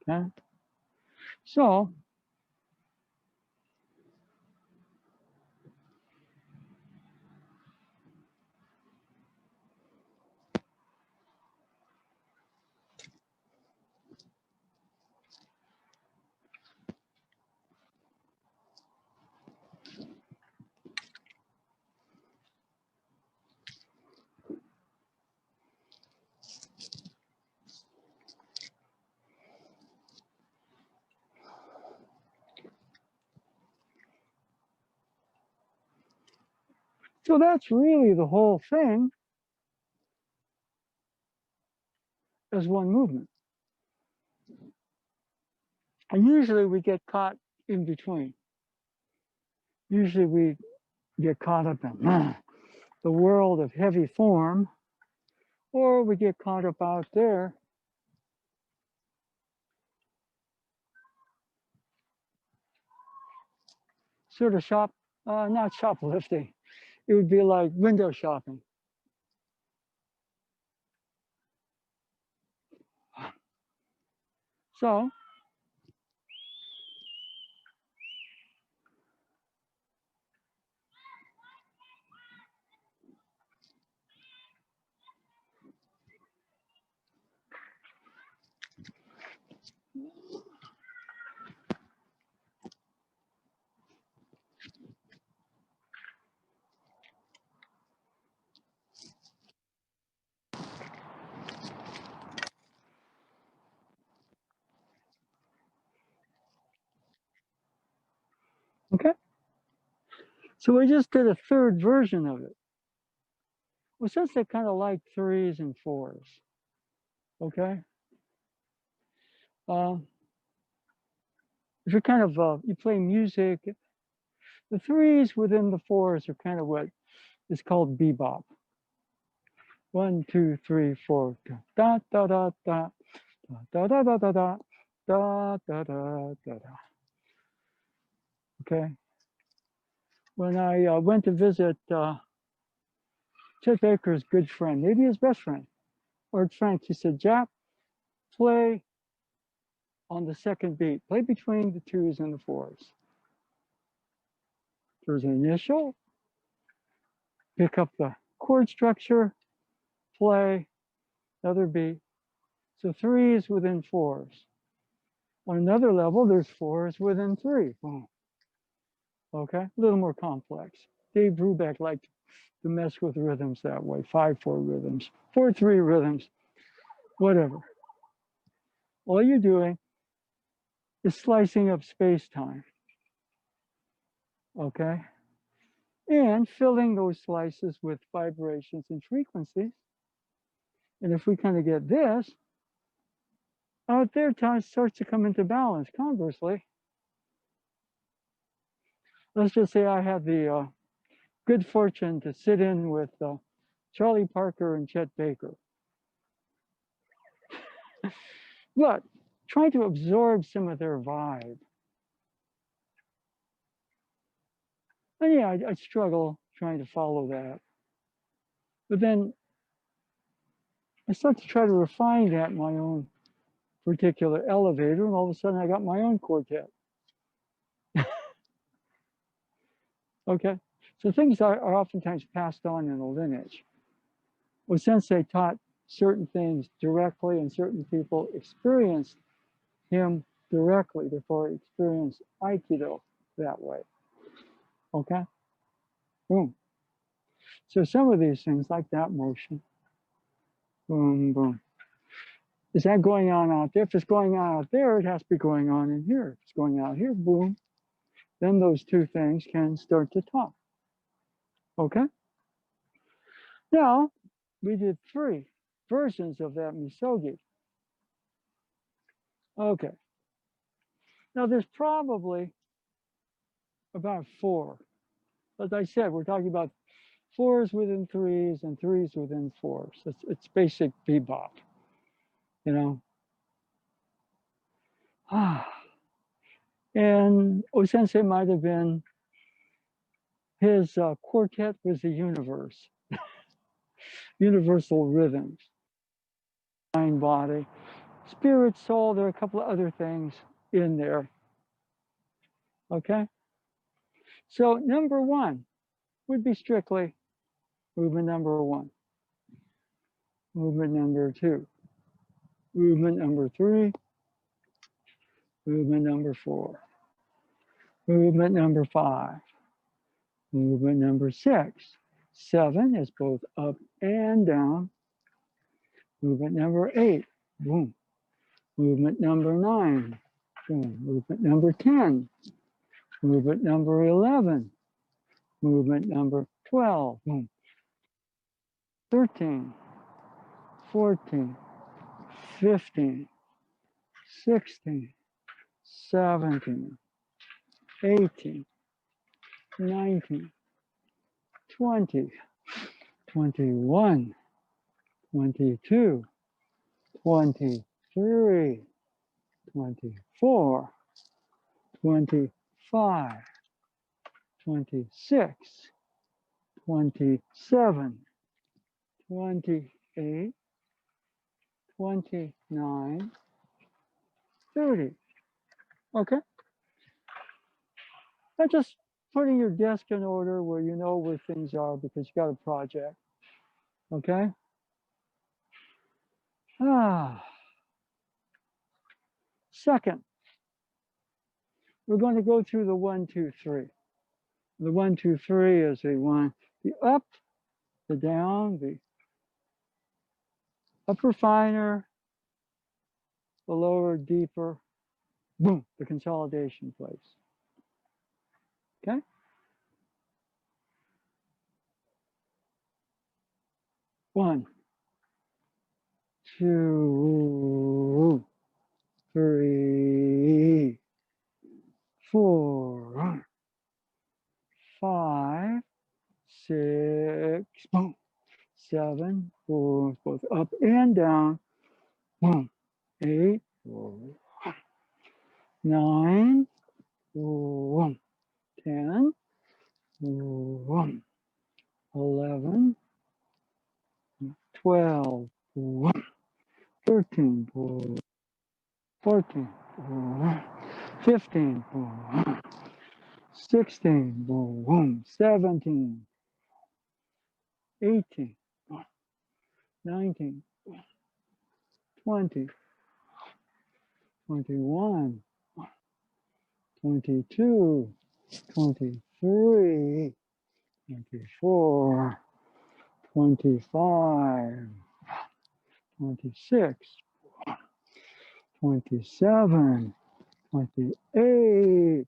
Okay? So, so that's really the whole thing as one movement. And usually we get caught in between. Usually we get caught up in the world of heavy form, or we get caught up out there sort of not shoplifting. It would be like window shopping. So, okay. So we just did a third version of it. Well, since they kind of like threes and fours, okay? Uh, if you're kind of, you play music, the threes within the fours are kind of what is called bebop. 1, 2, 3, 4, da da da da da da da da da da da da da da. Okay. When I went to visit Chet Baker's good friend, maybe his best friend, Art Frank, he said, Jack, play on the second beat, play between the twos and the fours. There's an initial, pick up the chord structure, play, another beat. So threes within fours. On another level, there's fours within three. Boom. Okay, a little more complex. Dave Brubeck liked to mess with rhythms that way, 5/4 rhythms, 4/3 rhythms, whatever. All you're doing is slicing up space-time, okay? And filling those slices with vibrations and frequencies. And if we kind of get this, out there, time starts to come into balance. Conversely, let's just say I have the good fortune to sit in with Charlie Parker and Chet Baker. But trying to absorb some of their vibe. And yeah, I struggle trying to follow that. But then I start to try to refine that in my own particular elevator, and all of a sudden I got my own quartet. Okay? So things are oftentimes passed on in a lineage. Well, Sensei taught certain things directly, and certain people experienced him directly, therefore experienced Aikido that way. Okay? Boom. So some of these things, like that motion, boom, boom. Is that going on out there? If it's going on out there, it has to be going on in here. If it's going out here, boom, then those two things can start to talk. Okay? Now, we did 3 versions of that misogi. Okay. Now, there's probably about 4. As I said, we're talking about 4s within 3s and 3s within 4s. It's basic bebop, you know. And O-sensei might have been, his quartet was the universe, universal rhythms, mind, body, spirit, soul. There are a couple of other things in there. Okay? So number 1 would be strictly movement number 1, movement number 2, movement number 3, movement number 4, movement number 5, movement number 6. 7 is both up and down. Movement number 8, boom. Movement number 9, boom. Movement number 10, movement number 11, movement number 12, boom. 13, 14, 15, 16, 17, 18, 19, 20, 21, 22, 23, 24, 25, 26, 27, 28, 29, 30. Okay? Now just putting your desk in order where you know where things are because you got a project. Okay? Second, we're going to go through the 1, 2, 3. The 1, 2, 3 is the up, the down, the upper finer, the lower deeper, boom, the consolidation place. Okay? 1, 2, 3, 4, 5, 6, boom, 7, boom, both up and down, boom, 8, boom, 9, boom, 10, boom, 11, 12, boom, 13, boom, 14, boom, 15, boom, 16, boom, 17, 18, 19, 20, 21, 22, 23, 24, 25, 26, 27, 28,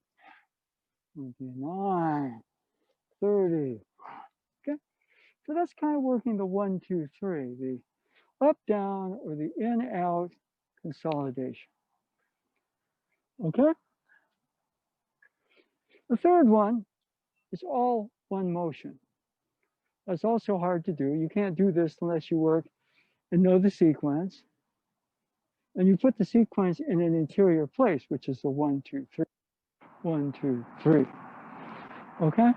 29, 30. Okay, so that's kind of working the 1, 2, 3, the up, down, or the in, out consolidation. Okay, the third one is all one motion. That's also hard to do. You can't do this unless you work and know the sequence. And you put the sequence in an interior place, which is the 1, 2, 3, 1, 2, 3. Okay?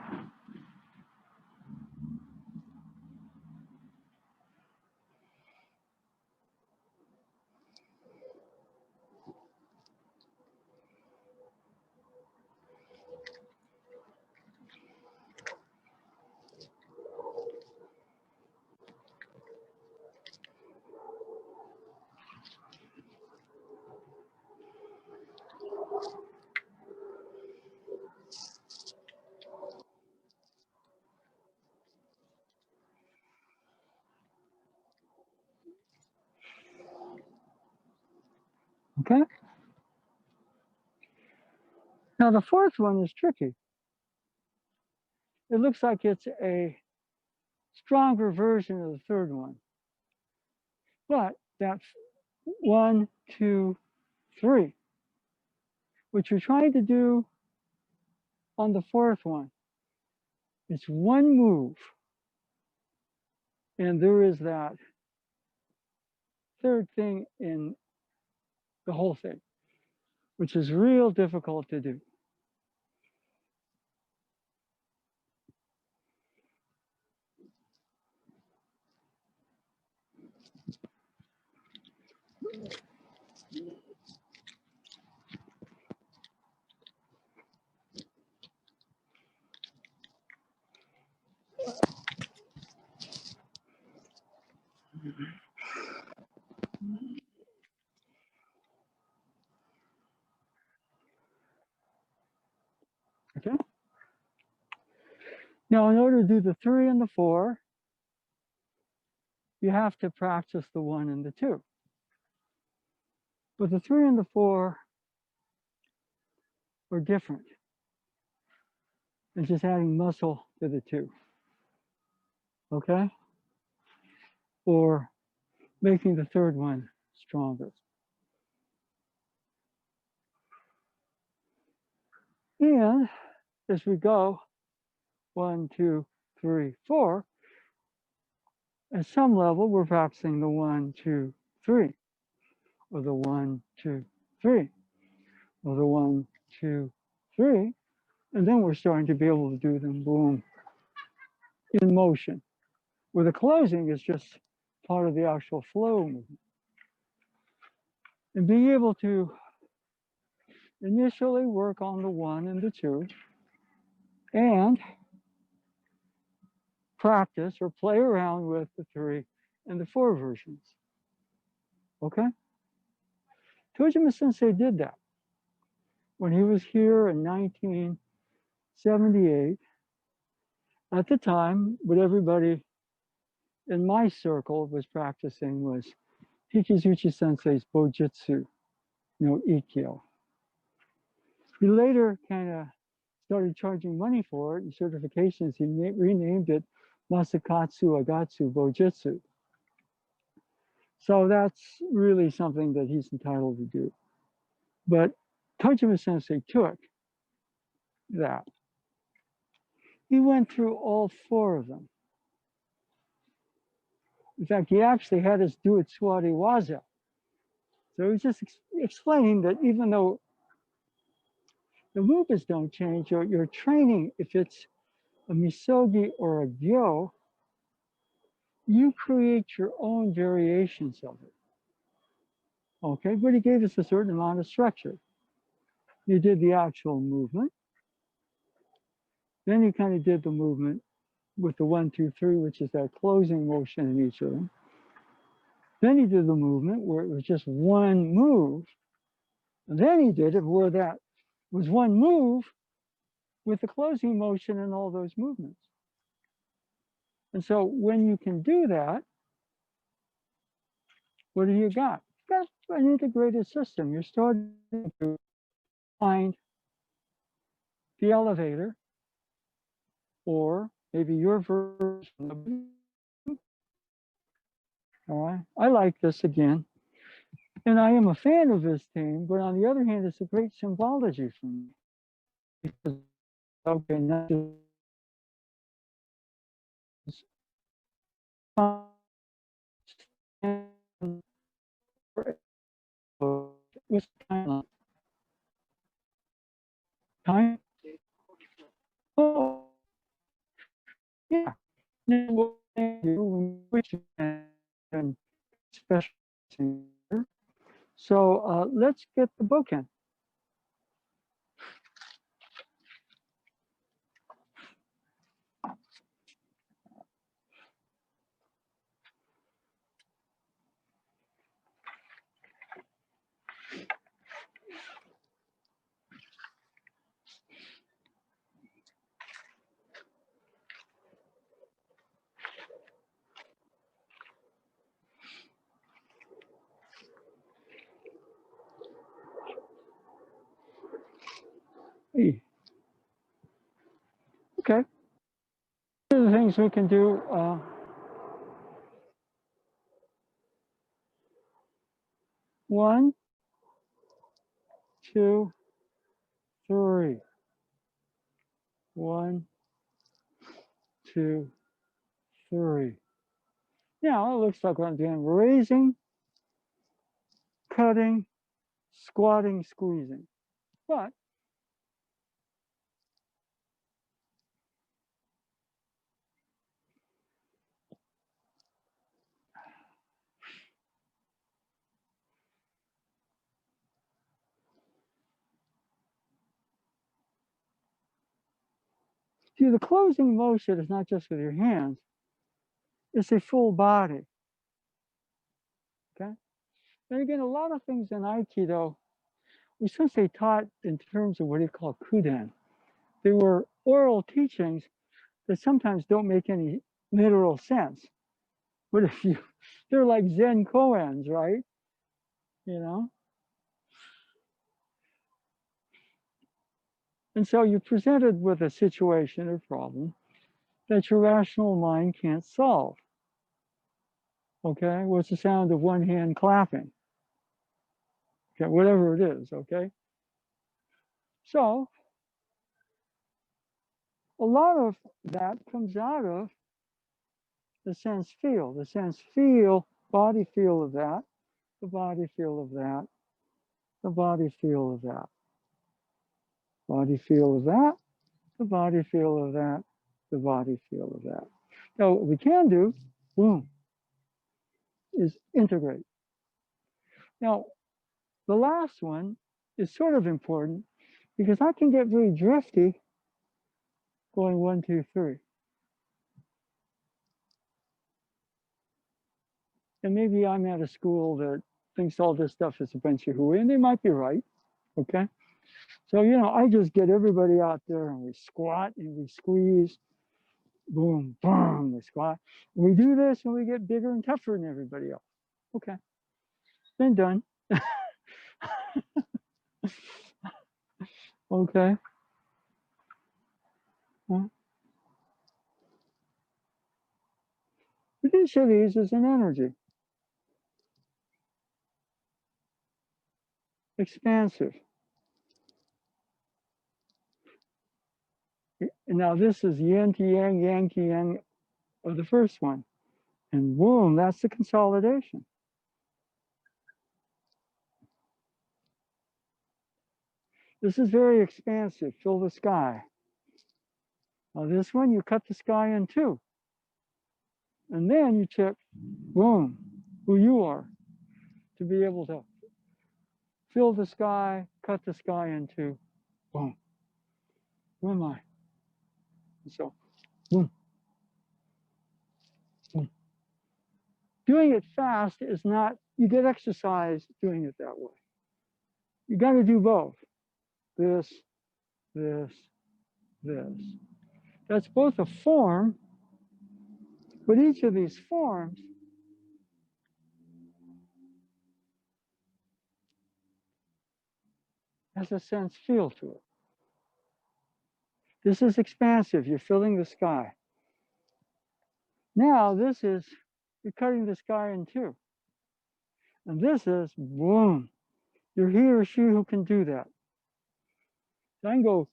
Okay? Now the fourth one is tricky. It looks like it's a stronger version of the third one. But that's 1, 2, 3. What you're trying to do on the fourth one is one move. And there is that third thing in the whole thing, which is real difficult to do. Okay? Now, in order to do the 3 and the 4, you have to practice the 1 and the 2. But the 3 and the 4 are different. It's just adding muscle to the 2. Okay? Or making the third one stronger. And as we go, 1, 2, 3, 4, at some level, we're practicing the 1, 2, 3, or the 1, 2, 3, or the 1, 2, 3, and then we're starting to be able to do them, boom, in motion, where the closing is just part of the actual flow movement. And being able to initially work on the 1 and the 2, and practice or play around with the 3 and the 4 versions. Okay? Tojima Sensei did that. When he was here in 1978, at the time, what everybody in my circle was practicing was Hikizuchi Sensei's Bojutsu no Ikkyo. He later kind of started charging money for it and certifications. He renamed it Masakatsu Agatsu Bojutsu. So that's really something that he's entitled to do. But Tojima Sensei took that. He went through all four of them. In fact, he actually had us do it Swati Waza. So he's just explaining that even though the movements don't change, your training, if it's a misogi or a gyo, you create your own variations of it. Okay, but he gave us a certain amount of structure. You did the actual movement. Then he kind of did the movement with the 1, 2, 3, which is that closing motion in each of them. Then he did the movement where it was just one move. And then he did it where that was one move with the closing motion and all those movements. And so when you can do that, what do you got? You got an integrated system. You're starting to find the elevator, or maybe your version of it. All right. I like this again. And I am a fan of this theme, but on the other hand, it's a great symbology for me. Because, okay, not just with time. Oh, yeah. Which and special. So let's get the bokken. Hey. Okay. One of the things we can do. 1, 2, 3. 1, 2, 3. Now it looks like what I'm doing: raising, cutting, squatting, squeezing. But see, the closing motion is not just with your hands; it's a full body. Okay. And again, a lot of things in Aikido, we sensei taught in terms of what he called kuden. They were oral teachings that sometimes don't make any literal sense. But if you, they're like Zen koans, right? You know? And so you're presented with a situation or problem that your rational mind can't solve. Okay? What's the sound of one hand clapping? Okay, whatever it is, okay? So a lot of that comes out of the sense feel, body feel of that, the body feel of that, the body feel of that, body feel of that, the body feel of that, the body feel of that. Now, what we can do, boom, is integrate. Now, the last one is sort of important because I can get very drifty going 1, 2, 3. And maybe I'm at a school that thinks all this stuff is a bunch of hooey, and they might be right, okay? So, I just get everybody out there and we squat and we squeeze, boom, boom, we squat. We do this and we get bigger and tougher than everybody else. Okay, then done. Okay. Well, each of these is an energy. expansive. Now this is yin to yang to yang of the first one. And boom, that's the consolidation. This is very expansive, fill the sky. Now this one, you cut the sky in two. And then you check, boom, who you are to be able to fill the sky, cut the sky in two, boom. Who am I? And so, boom, boom. Doing it fast is not, you get exercise doing it that way. You got to do both. This, this, this. That's both a form, but each of these forms has a sense feel to it. This is expansive. You're filling the sky. Now this is, you're cutting the sky in two. And this is, boom, you're he or she who can do that. So I can go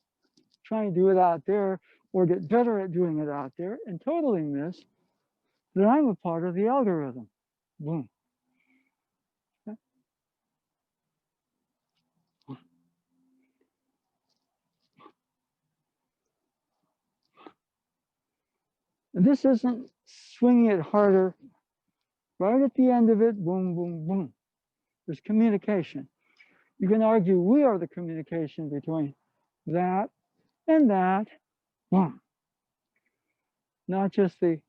try and do it out there or get better at doing it out there and totaling this, that I'm a part of the algorithm. Boom. Okay. And this isn't swinging it harder. Right at the end of it, boom, boom, boom. There's communication. You can argue we are the communication between that and that, boom. Not just the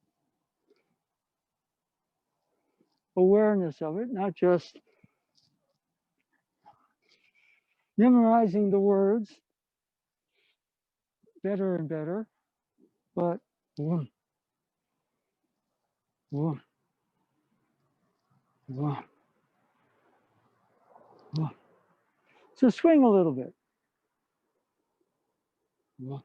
awareness of it, not just memorizing the words better and better, but boom, boom, boom, boom. So swing a little bit. Boom.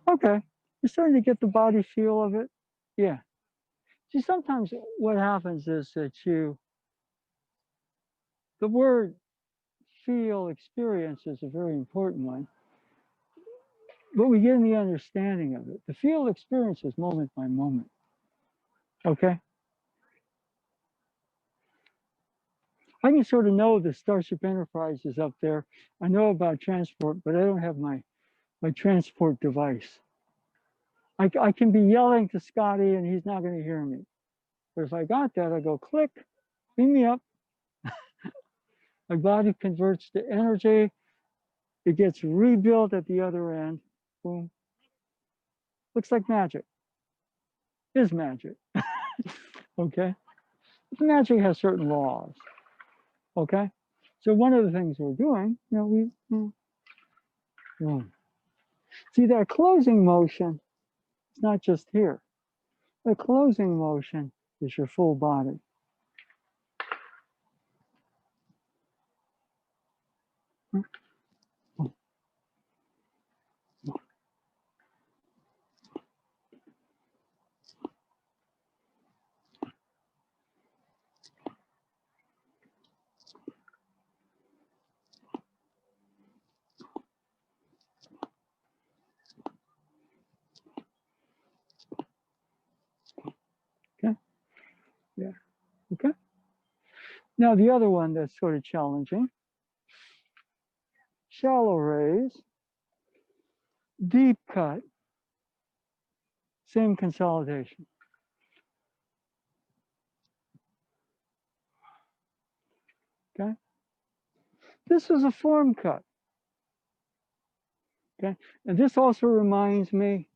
Okay, you're starting to get the body feel of it. Yeah. See, sometimes what happens is that the word feel, experience is a very important one, but we get in the understanding of it. The feel experience is moment by moment. Okay. I can sort of know the Starship Enterprise is up there. I know about transport, but I don't have my transport device. I can be yelling to Scotty and he's not going to hear me. But if I got that, I go click, beam me up. My body converts to energy. It gets rebuilt at the other end. Boom. Looks like magic. Is magic. Okay. But magic has certain laws. Okay. So one of the things we're doing, see that closing motion, it's not just here. The closing motion is your full body. Okay. Yeah. Okay. Now the other one that's sort of challenging, shallow rays. deep cut, same consolidation. Okay. This is a form cut. Okay. And this also reminds me,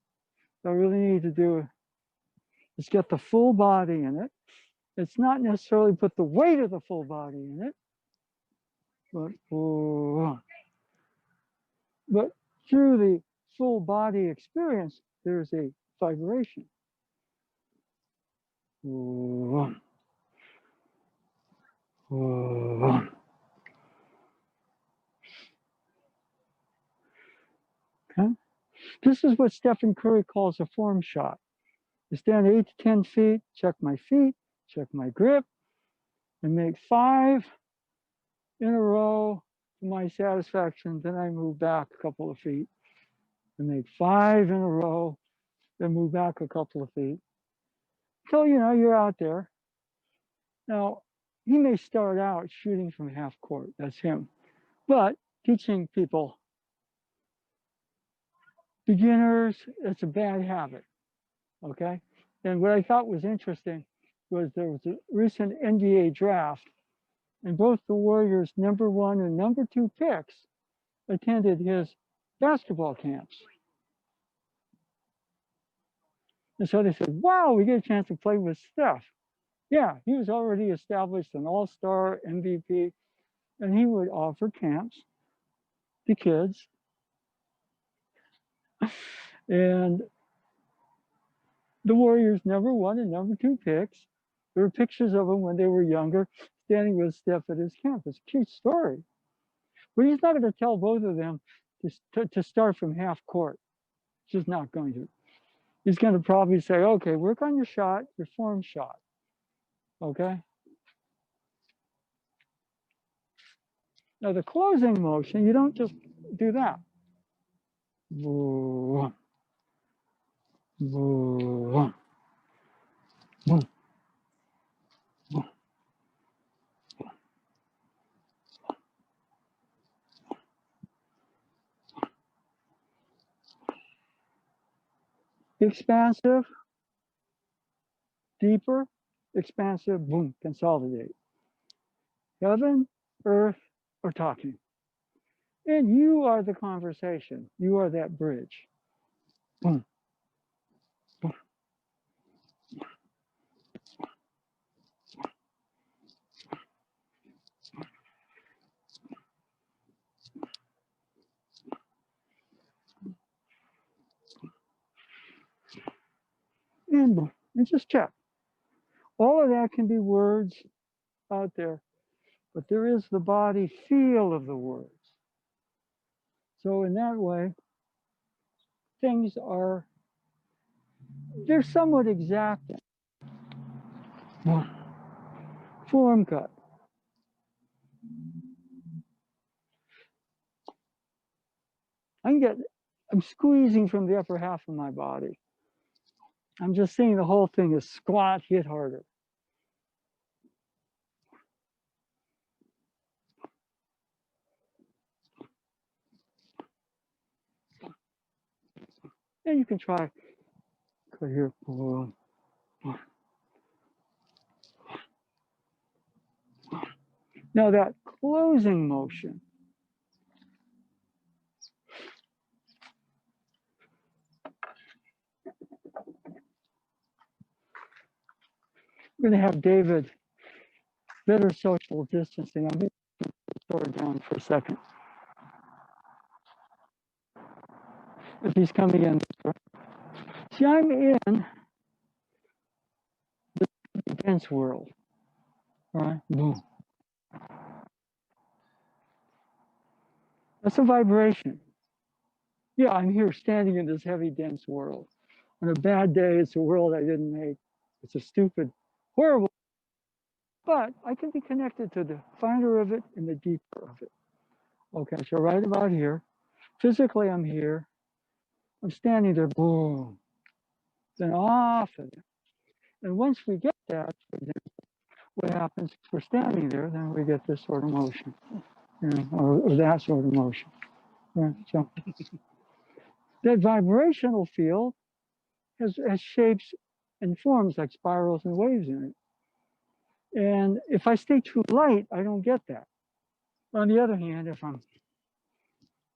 what I really need to do is get the full body in it. It's not necessarily put the weight of the full body in it, but through the full body experience, there's a vibration. Okay. This is what Stephen Curry calls a form shot. I stand 8 to 10 feet, check my feet, check my grip, and make 5 in a row to my satisfaction. Then I move back a couple of feet and make 5 in a row, then move back a couple of feet. So, you're out there. Now, he may start out shooting from half court. That's him. But teaching people, beginners, it's a bad habit. Okay. And what I thought was interesting was there was a recent NBA draft, and both the Warriors' #1 and #2 picks attended his basketball camps. And so they said, wow, we get a chance to play with Steph. Yeah, he was already established an all-star MVP, and he would offer camps to kids. And the Warriors' #1 and #2 picks, there were pictures of them when they were younger, standing with Steph at his camp. It's a cute story. But he's not going to tell both of them to start from half court. He's just not going to. He's going to probably say, okay, work on your shot, your form shot. Okay? Now, the closing motion, you don't just do that. Boom, boom, boom, boom. Expansive, deeper, expansive, boom, consolidate. Heaven, earth, or talking. And you are the conversation. You are that bridge. Boom, boom. And boom. And just check. All of that can be words out there, but there is the body feel of the words. So in that way, things they're somewhat exacting. Form cut. I'm squeezing from the upper half of my body. I'm just seeing the whole thing is squat, hit harder. And you can try here. Now that closing motion, I'm going to have David better social distancing. I'm going to slow it down for a second. If he's coming in. See, I'm in the dense world. All right? Boom. That's a vibration. Yeah, I'm here standing in this heavy, dense world. On a bad day, it's a world I didn't make. It's a stupid, horrible. But I can be connected to the finer of it and the deeper of it. Okay, so right about here, physically I'm here. I'm standing there, boom. Then off of it. And once we get that, what happens if we're standing there, then we get this sort of motion, or that sort of motion. Right? So That vibrational field has shapes and forms like spirals and waves in it. And if I stay too light, I don't get that. On the other hand, if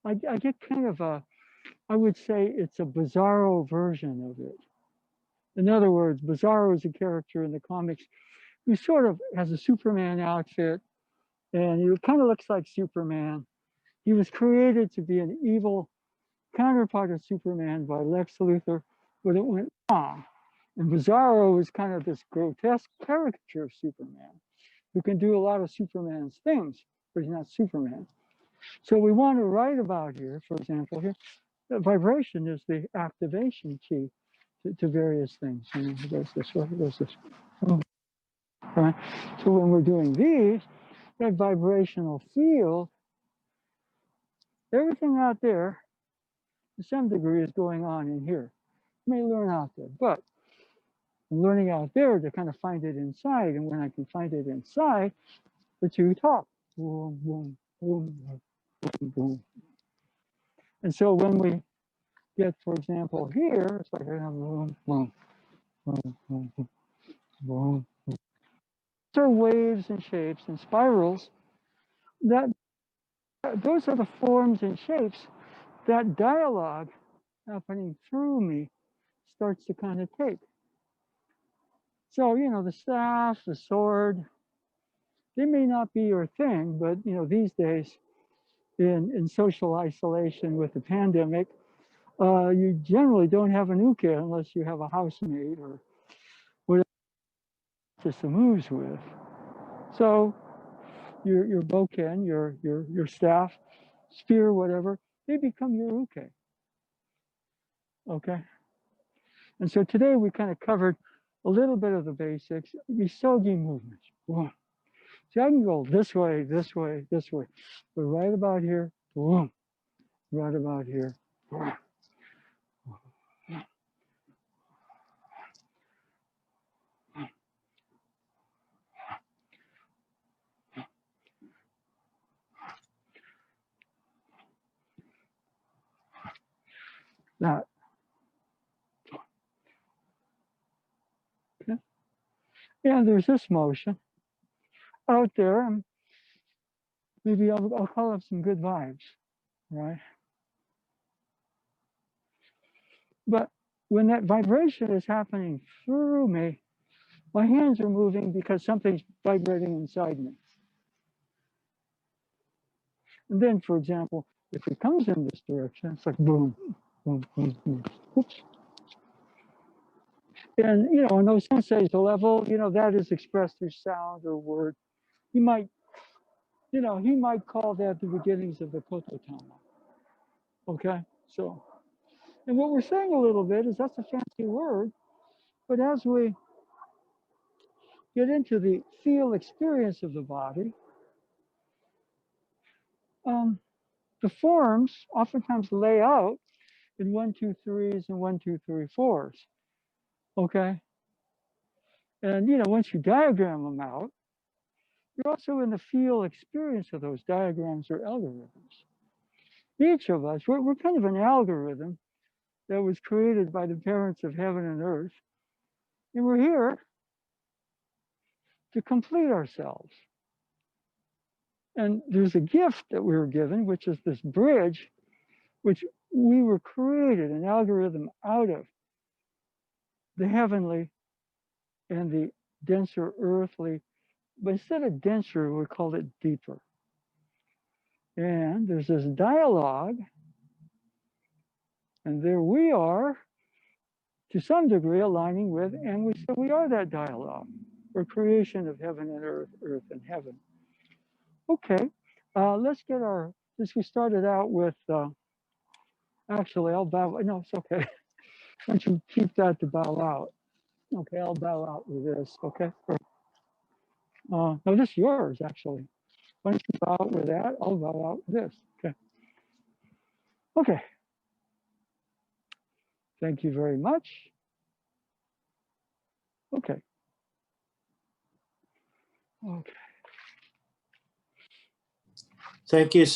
I get kind of I would say it's a bizarro version of it. In other words, Bizarro is a character in the comics who sort of has a Superman outfit and he kind of looks like Superman. He was created to be an evil counterpart of Superman by Lex Luthor, but it went wrong. And Bizarro is kind of this grotesque caricature of Superman who can do a lot of Superman's things, but he's not Superman. So we want to write about here, for example, here, that vibration is the activation key to various things. You know, it goes this way, it goes this way. Right? So when we're doing these, that vibrational field, everything out there, to some degree, is going on in here. You may learn out there, but I'm learning out there to kind of find it inside. And when I can find it inside, the two talk. Boom, boom, boom, boom, boom. And so when we get, for example, here, it's like boom, boom, boom, boom, boom, boom. These are waves and shapes and spirals that those are the forms and shapes that dialogue happening through me starts to kind of take. So, you know, the staff, the sword, they may not be your thing, but, you know, these days in social isolation with the pandemic, you generally don't have an uke unless you have a housemate or whatever to moves with. So your bokken, your staff, spear, whatever, they become your uke. Okay. And so today we kind of covered a little bit of the basics, misogi movements. Boom. See, I can go this way, this way, this way, but right about here, boom, right about here. Boom. That. Okay. And there's this motion out there, and maybe I'll call up some good vibes, right? But when that vibration is happening through me, my hands are moving because something's vibrating inside me. And then, for example, if it comes in this direction, it's like boom, boom, boom, boom. Oops. And, you know, on those sensations level, you know, that is expressed through sound or word. He might, you know, he might call that the beginnings of the kototama. Okay, so, and what we're saying a little bit is that's a fancy word, but as we get into the feel experience of the body, the forms oftentimes lay out in 1, 2, 3s and 1, 2, 3, 4s. Okay, and you know, once you diagram them out, you're also in the feel experience of those diagrams or algorithms. Each of us, we're kind of an algorithm that was created by the parents of heaven and earth, and we're here to complete ourselves. And there's a gift that we were given, which is this bridge, which we were created an algorithm out of the heavenly and the denser earthly, but instead of denser, we called it deeper. And there's this dialogue, and there we are, to some degree, aligning with, and we said we are that dialogue. We're creation of heaven and earth, earth and heaven. Okay, let's get our, since we started out with, actually, I'll bow, no, it's okay. Why don't you keep that to bow out? Okay, I'll bow out with this, okay? No, this is yours, actually. Why don't you bow out with that? I'll bow out with this, okay? Okay. Thank you very much. Okay. Okay. Thank you